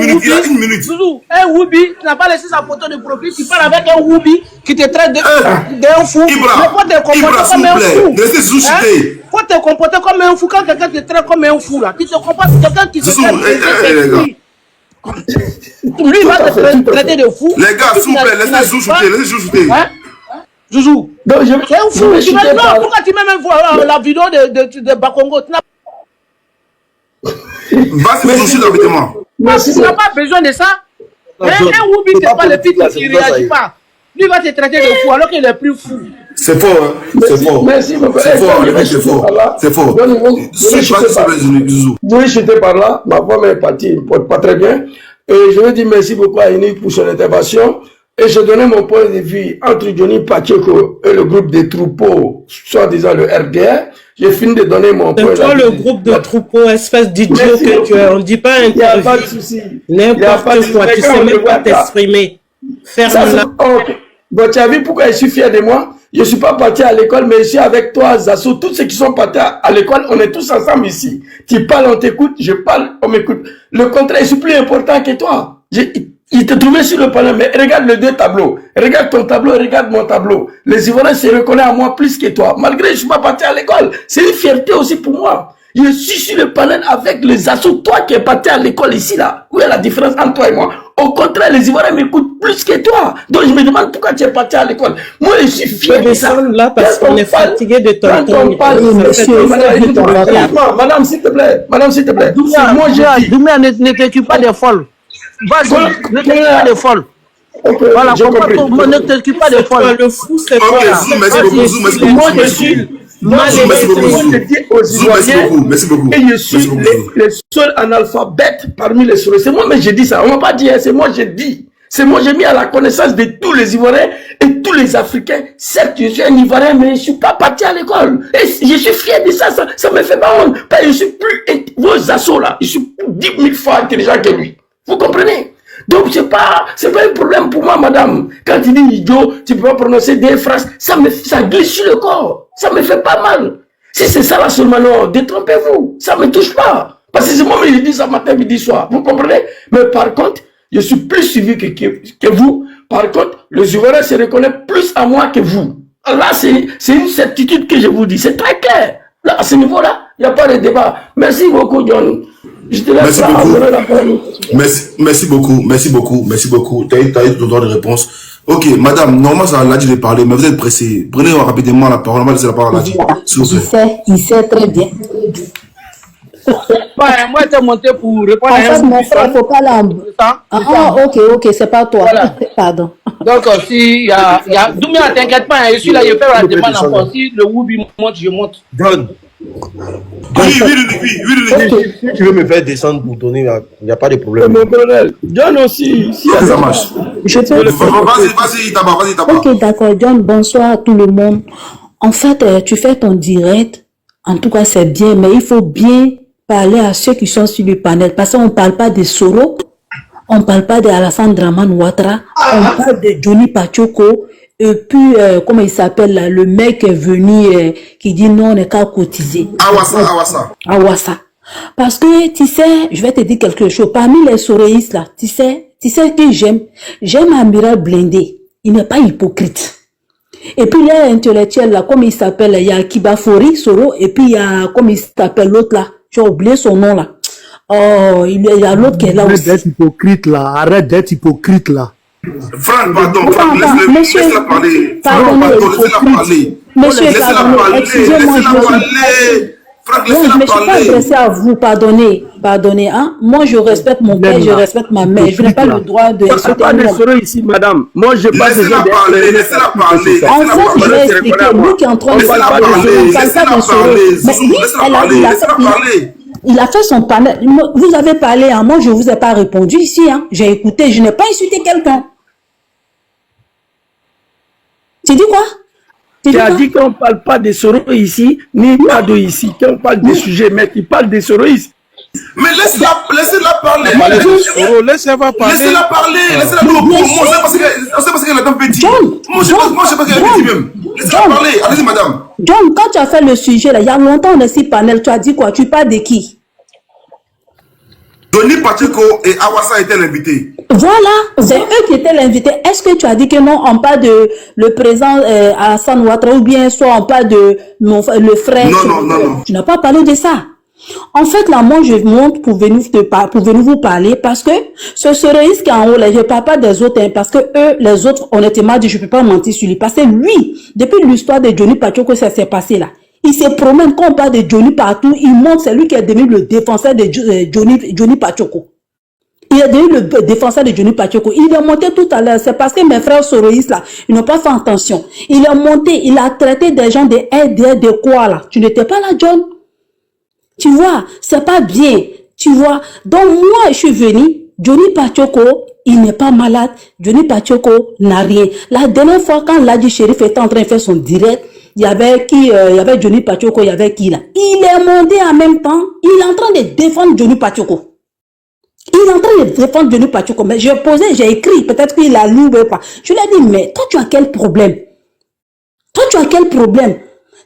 une minute. Zouzou, un Woubi, tu n'as pas laissé sa photo de profil, tu parles avec un Woubi qui te traite d'un fou. Ibra, s'il vous plaît, laissez Zouzou chuter. Faut te comporter comme un fou quand quelqu'un te traite comme un fou là. Tu te comportes quelqu'un qui se traite. Lui, il va te traiter de fou. Les gars, s'il vous plaît, laissez Zouzou chuter, Zouzou, c'est un fou. Pourquoi tu mets même la vidéo de Bakongo? Va-y, Zouzou, invitez-moi. Tu n'as pas besoin de ça. Un Woubi, c'est pas le petit qui ne réagit pas. Lui va te traiter de fou alors qu'il est plus fou. C'est faux, hein. C'est faux. Merci beaucoup. C'est faux, c'est faux. Oui, j'étais par là. Ma femme est partie, il ne porte pas très bien. Et je veux dire merci beaucoup à Eni pour son intervention. Et je donnais mon point de vue entre Johnny Pacheco et le groupe des troupeaux, soi-disant le RDR. J'ai fini de donner mon point de vue. Toi, le groupe de troupeaux, espèce d'idiot que tu es, on ne dit pas interview. Il n'y a pas de souci. N'importe quoi, tu ne sais même pas t'exprimer. Ferme-la. Bon, tu as vu pourquoi je suis fier de moi? Je ne suis pas parti à l'école, mais je suis avec toi, Zasso. Tous ceux qui sont partis à l'école, on est tous ensemble ici. Tu parles, on t'écoute. Je parle, on m'écoute. Le contraire, je suis plus important que toi. Il te trouvait sur le panneau, mais regarde les deux tableaux. Regarde ton tableau, regarde mon tableau. Les Ivoiriens se reconnaissent à moi plus que toi. Malgré que je ne suis pas parti à l'école. C'est une fierté aussi pour moi. Je suis sur le panel avec les assauts. Toi qui es parti à l'école ici, là. Où est la différence entre toi et moi? Au contraire, les Ivoiriens m'écoutent plus que toi. Donc je me demande pourquoi tu es parti à l'école. Moi, je suis fier de ça. Là, parce qu'on est fatigué de ton temps. Madame, s'il te plaît. Madame, s'il te plaît. Moi, Doumia, ne t'occupe pas des folles. Vas-y, ne t'occupe pas des folles. Voilà, ne t'occupe pas des folles. Le fou, c'est quoi? Moi, je suis... Merci beaucoup. Et je suis le seul analphabète parmi les souris. C'est moi, mais j'ai dit ça. On m'a pas dit, c'est moi, j'ai dit. C'est moi, j'ai mis à la connaissance de tous les Ivoiriens et tous les Africains. Certes, je suis un Ivoirien, mais je ne suis pas parti à l'école. Et je suis fier de ça. Ça me fait pas honte. Je suis plus... Vos assauts là, je suis plus 10 000 fois intelligent que lui. Vous comprenez? Donc, c'est pas un problème pour moi, madame. Quand tu dis idiot, tu peux pas prononcer des phrases. Ça glisse sur le corps. Ça me fait pas mal. Si c'est ça là seulement, non, détrompez-vous. Ça me touche pas. Parce que c'est moi qui dis ça matin, midi, soir. Vous comprenez? Mais par contre, je suis plus suivi que vous. Par contre, les Ivoiriens se reconnaissent plus à moi que vous. Là, c'est une certitude que je vous dis. C'est très clair. Là, à ce niveau-là, il n'y a pas de débat. Merci beaucoup, John. Je te laisse merci beaucoup. Tu as eu ton droit de réponse. Ok, madame, normalement, ça l'a dit de parler, mais vous êtes pressé. Prenez rapidement la parole. On va laisser la parole à Ladi. Il sait très bien. Moi, je t'ai monté pour répondre à un mon frère, il ne faut pas ok, c'est pas toi. Voilà. Pardon. Donc, si Doumia, t'inquiète pas, je suis là, je fais la demande encore. Si le Woubi monte, je monte. John, Oui, Si tu veux me faire descendre pour donner, il n'y a pas de problème. Mais colonel, John aussi. Si ça marche. Je peux... Vas-y, Taba. Ok, d'accord. John, bonsoir à tout le monde. En fait, tu fais ton direct. En tout cas, c'est bien, mais il faut bien parler à ceux qui sont sur le panel. Parce qu'on ne parle pas de Soro, on ne parle pas d'Alassane Draman Ouattara, on parle de Johnny Pachoko. Et puis, comment il s'appelle là, le mec est venu qui dit non, on n'est qu'à cotiser. Awassa. Parce que, tu sais, je vais te dire quelque chose. Parmi les soréistes là, tu sais que j'aime Amiral Blindé. Il n'est pas hypocrite. Et puis, il y a l'intellectuel là, comme il s'appelle, il y a Kibafori, Soro, et puis il y a, comme il s'appelle l'autre là, j'ai oublié son nom là. Oh, il y a l'autre qui est là aussi. Arrête d'être hypocrite là. Franck, pardon, laisse-la parler. Monsieur, pardonnez, excusez-moi, je me suis pas adressé à vous, pardonnez, hein. Moi, je respecte mon père, je respecte ma mère. Je n'ai pas le droit de... C'est pas des sourds ici, madame. Moi, je passe... Laissez-la parler. En fait, je vais expliquer. Lui qui est en train de parler, il a fait son panel. Vous avez parlé, hein. Moi, je ne vous ai pas répondu ici, hein. J'ai écouté, je n'ai pas insulté quelqu'un. Tu dis quoi? Tu as dit qu'on ne parle pas des Soro ici, ni pas de ici, qu'on parle des sujets, mais tu parles des Soro ici. Mais laissez-la parler. Laissez-la parler. Laissez-la parler. Laissez-la parler. On sait parce qu'elle est un petit. Moi, je sais pas qu'elle est petit même. Laissez-la parler. Allez-y, madame. John, quand tu as fait le sujet, là, il y a longtemps, on est sur panel, tu as dit quoi? Tu parles de qui? Johnny Pachoko et Awassa étaient l'invité. Voilà, c'est eux qui étaient l'invité. Est-ce que tu as dit que non, on parle de le président Alassane Ouattara ou bien soit on parle de le frère? Non. Tu n'as pas parlé de ça. En fait, là, moi, je monte pour venir vous parler parce que ce soréiste qui est en haut, là, je ne parle pas des autres, hein, parce que eux, les autres, honnêtement dit, je ne peux pas mentir sur lui. Parce que lui, depuis l'histoire de Johnny Pachoko, ça s'est passé là. Il se promène, quand on parle de Johnny partout, il montre, c'est lui qui est devenu le défenseur de Johnny Pachoko. Il est devenu le défenseur de Johnny Pachoko. Il est monté tout à l'heure, c'est parce que mes frères soréistes là, ils n'ont pas fait attention. Il est monté, il a traité des gens de RDR de quoi là? Tu n'étais pas là, John? Tu vois, c'est pas bien. Tu vois, donc moi, je suis venu, Johnny Pachoko, il n'est pas malade. Johnny Pachoko n'a rien. La dernière fois, quand Ladji Chérif était en train de faire son direct, il y avait qui, il y avait Johnny Pachoko, il y avait qui là? Il est monté en même temps, il est en train de défendre Johnny Pachoko. Il est en train de défendre Johnny Pachoko. Mais j'ai écrit, peut-être qu'il a lu ou pas. Je lui ai dit, mais toi, tu as quel problème?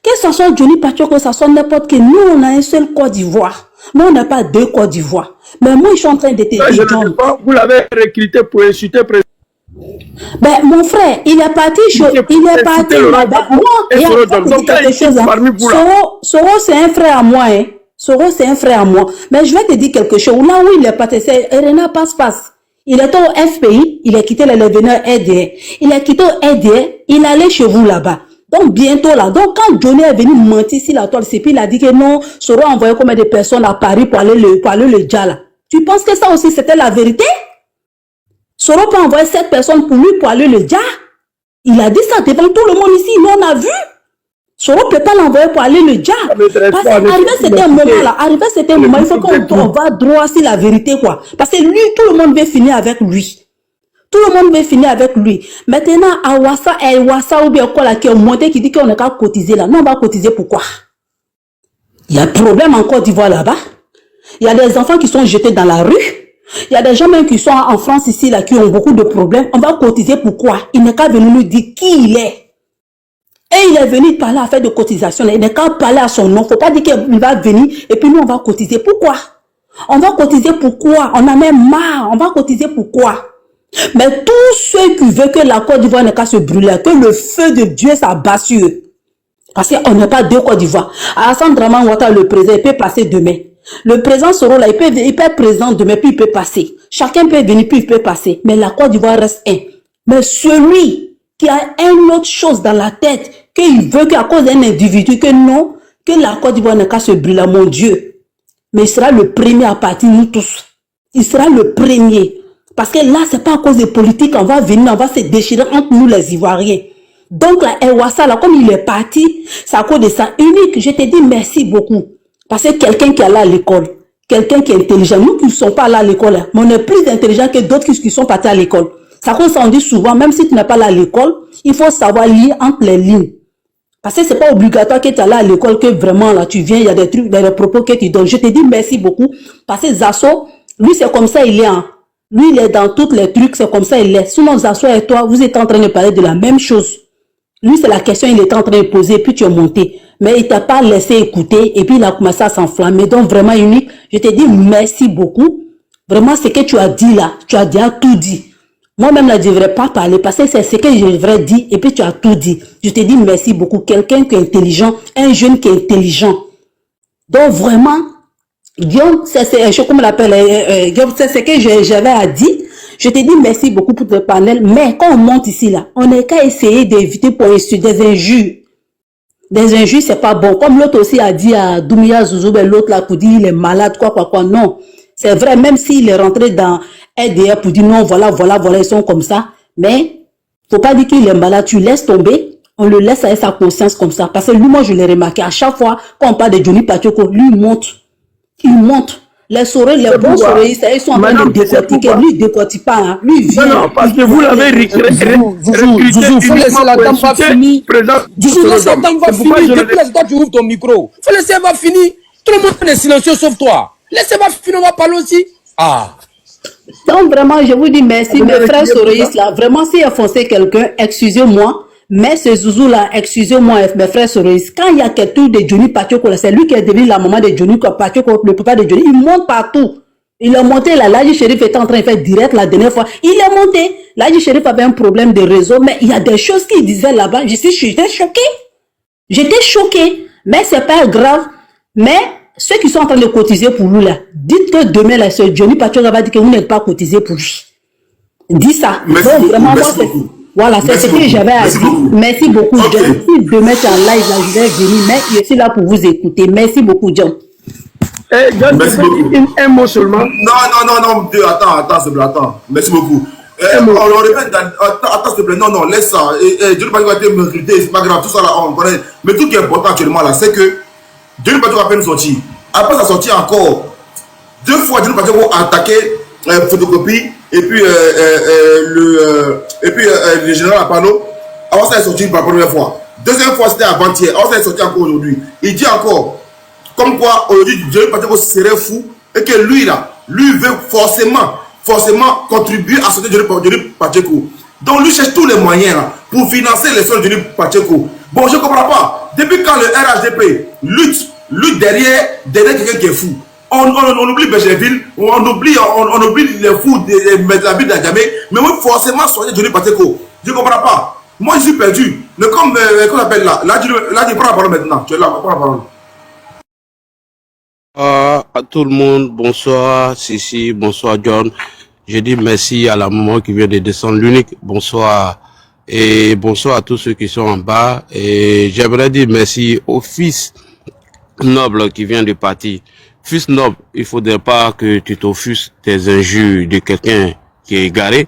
Que ce soit Johnny Pachoko, que ce soit n'importe qui, nous, on a un seul Côte d'Ivoire. Nous, on n'a pas deux Côte d'Ivoire. Mais moi, je suis en train de te dire, John. Vous l'avez recruté pour insulter président. Ben, mon frère, il est parti là-bas. Soro, c'est un frère à moi, hein. Soro, c'est un frère à moi. Mais je vais te dire quelque chose. Là où il est parti, c'est Erena Passe-Passe. Il était au FPI, il a quitté les veneurs RDR. Il a quitté au RDR, il allait chez vous là-bas. Donc, bientôt là. Donc, quand Johnny est venu mentir sur la toile, c'est puis il a dit que non, Soro a envoyé combien de personnes à Paris pour aller le Dja là. Tu penses que ça aussi, c'était la vérité? Soro peut envoyer 7 personnes pour lui pour aller le Dja. Il a dit ça devant tout le monde ici. Nous, on a vu. Soro ne peut pas l'envoyer pour aller le Dja. Parce qu'arrivé c'était un moment, il faut qu'on va droit sur la vérité, quoi. Parce que lui, tout le monde veut finir avec lui. Maintenant, Awassa ou bien quoi là, qui est monté, qui dit qu'on n'a qu'à cotiser là. Non, on va cotiser pourquoi? Il y a un problème en Côte d'Ivoire là-bas. Il y a des enfants qui sont jetés dans la rue. Il y a des gens même qui sont en France ici là, qui ont beaucoup de problèmes. On va cotiser pourquoi? Il n'est qu'à venir nous dire qui il est. Et il est venu parler à faire de cotisation. Il n'est qu'à parler à son nom. Il ne faut pas dire qu'il va venir et puis nous on va cotiser. Pourquoi? On va cotiser pourquoi? On a même marre. On va cotiser pourquoi? Mais tous ceux qui veulent que la Côte d'Ivoire n'est qu'à se brûler, que le feu de Dieu s'abat sur eux. Parce qu'on n'est pas deux Côte d'Ivoire. Alassane Draman Ouattara, le président, il peut passer demain. Le président Soro, là, il peut être président demain, puis il peut passer. Chacun peut venir, puis il peut passer. Mais la Côte d'Ivoire reste un. Mais celui qui a une autre chose dans la tête, qu'il veut qu'à cause d'un individu, que non, que la Côte d'Ivoire n'est qu'à se brûler, mon Dieu. Mais il sera le premier à partir, nous tous. Il sera le premier. Parce que là, c'est pas à cause des politiques, on va venir, on va se déchirer entre nous les Ivoiriens. Donc là, Ewassa, là, comme il est parti, c'est à cause de ça. Unique, je te dis merci beaucoup. Parce que quelqu'un qui est là à l'école, quelqu'un qui est intelligent, nous qui ne sommes pas là à l'école, mais on est plus intelligent que d'autres qui sont partis à l'école. Ça cause ça, on dit souvent, même si tu n'es pas là à l'école, il faut savoir lire entre les lignes. Parce que ce n'est pas obligatoire que tu es là à l'école, que vraiment là tu viens, il y a des trucs, des propos que tu donnes. Je te dis merci beaucoup. Parce que Zasso, lui c'est comme ça il est. Hein. Lui il est dans tous les trucs, c'est comme ça il est. Sinon Zasso et toi, vous êtes en train de parler de la même chose. Lui c'est la question, il est en train de poser, puis tu es monté. Mais il t'a pas laissé écouter et puis il a commencé à s'enflammer. Donc vraiment Unique, je te dis merci beaucoup. Vraiment ce que tu as dit là, tu as déjà tout dit. Moi-même, je ne devrais pas parler parce que c'est ce que je devrais dire et puis tu as tout dit. Je te dis merci beaucoup. Quelqu'un qui est intelligent, un jeune qui est intelligent. Donc vraiment, Guillaume, c'est ce que j'avais à dire. Je te dis merci beaucoup pour le panel. Mais quand on monte ici, là, on n'est qu'à essayer d'éviter pour des injures. Des injures, c'est pas bon. Comme l'autre aussi a dit à Doumbouya Zouzou, l'autre là pour dire il est malade, quoi. Non. C'est vrai, même s'il est rentré dans RDR pour dire non, voilà, ils sont comme ça. Mais, faut pas dire qu'il est malade, tu laisses tomber, on le laisse avec sa conscience comme ça. Parce que lui, moi, je l'ai remarqué, à chaque fois, quand on parle de Johnny Pachoko, lui, il monte. Les souris, les bons souris, ils sont en train de décortiquer. Lui, il ne décortique pas. Hein. Lui, il vient. Non, parce que vous l'avez recruté. Zouzou, faut laisser la dame pas finir. Zouzou, laisse la dame pas finir. Depuis l'instant, tu ouvres ton micro. Faut laisser elle va finir. Tout le monde est silencieux sauf toi. Laissez-moi finir, on va parler aussi. Ah. Donc vraiment, je vous dis merci, mes frères souristes là. Vraiment, si offensé quelqu'un, excusez-moi. Mais ce Zouzou là, excusez-moi, mes frères souristes. Quand il y a quelqu'un de Johnny Pachoko, c'est lui qui est devenu la maman de Johnny Pachoko, le papa de Johnny. Il monte partout. Il est monté là. L'Aji Shérif était en train de faire direct la dernière fois. Il est monté. L'Aji Shérif avait un problème de réseau, mais il y a des choses qu'il disait là-bas. J'étais choqué. J'étais choqué. Mais c'est pas grave. Mais ceux qui sont en train de cotiser pour lui là, dites que demain là, ce Johnny Pachoko va dire que vous n'êtes pas cotisé pour lui. Dis ça. Merci vraiment, beaucoup. Voilà, c'est ce que j'avais à dire. Merci beaucoup, Okay. John. Si demain tu es en live là, je vais venir, mais je suis là pour vous écouter. Merci beaucoup, John. John, Merci beaucoup. Un mot seulement. Non, attends, s'il te plaît, attends. Merci beaucoup. On répète, attends, s'il te plaît, non, laisse ça. Johnny Pachoko a été recruté, c'est pas grave, tout ça là, on connaît. Mais tout qui est important actuellement là, c'est que Johnny Pachoko a peine sorti. Après sa sortie encore, 2 fois Johnny Pachoko a attaqué Photocopie et puis le général Apano. Avant ça, il est sorti pour la première fois. Deuxième fois, c'était avant-hier. Avant ça, il est sorti encore aujourd'hui. Il dit encore, comme quoi aujourd'hui Johnny Pachoko serait fou et que lui là, lui veut forcément contribuer à sortir Johnny Pachoko. Donc lui cherche tous les moyens là, pour financer les soins de Johnny Pachoko. Bon, je ne comprends pas. Depuis quand le RHDP lutte derrière quelqu'un qui est fou, on oublie Bégerville, on oublie les fous de la ville d'Adjamé, mais moi forcément soigner Johnny Pachoko. Je ne comprends pas. Moi je suis perdu. Mais comme qu'on appelle là, tu prends la parole maintenant. Tu es là, prends la parole. À tout le monde, bonsoir Sissi, bonsoir John. Je dis merci à la maman qui vient de descendre, l'unique, bonsoir. Et bonsoir à tous ceux qui sont en bas. Et j'aimerais dire merci au fils noble qui vient de partir. Fils noble, il faudrait pas que tu t'offusques des injures de quelqu'un qui est égaré.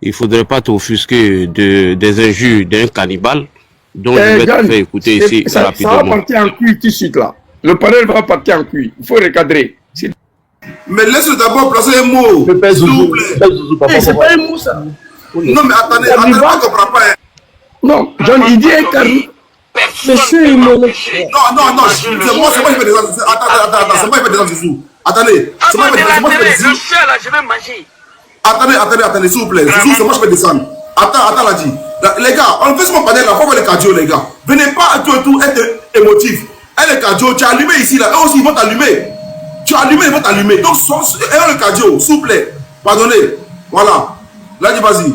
Il faudrait pas t'offusquer des injures d'un cannibale. Donc je vais te faire écouter ici rapidement. Ça va partir en cuit tout de suite là. Le panel va partir en cuit. Il faut recadrer. Mais laisse d'abord placer un mot. S'il vous plaît. C'est pas un mot ça. Non mais attendez, je ne comprends pas. Non, John, il dit un cannibale. Monsieur, non, c'est moi qui fais des ans. Attends, c'est moi qui fais des ans dessous. Attendez, c'est moi qui fais des ans. Je vais manger. Attendez, s'il vous plaît. C'est moi qui fais descendre. Attends, là, dit. Les gars, on fait ce qu'on parle là, faut voir les cardio, les gars. Venez pas tout être émotif. Et les cardio, tu as allumé ici, là. Eux aussi, ils vont t'allumer. Tu as allumé, ils vont t'allumer. Donc, et le cardio, s'il vous plaît. Pardonnez. Voilà. Là, dis, vas-y.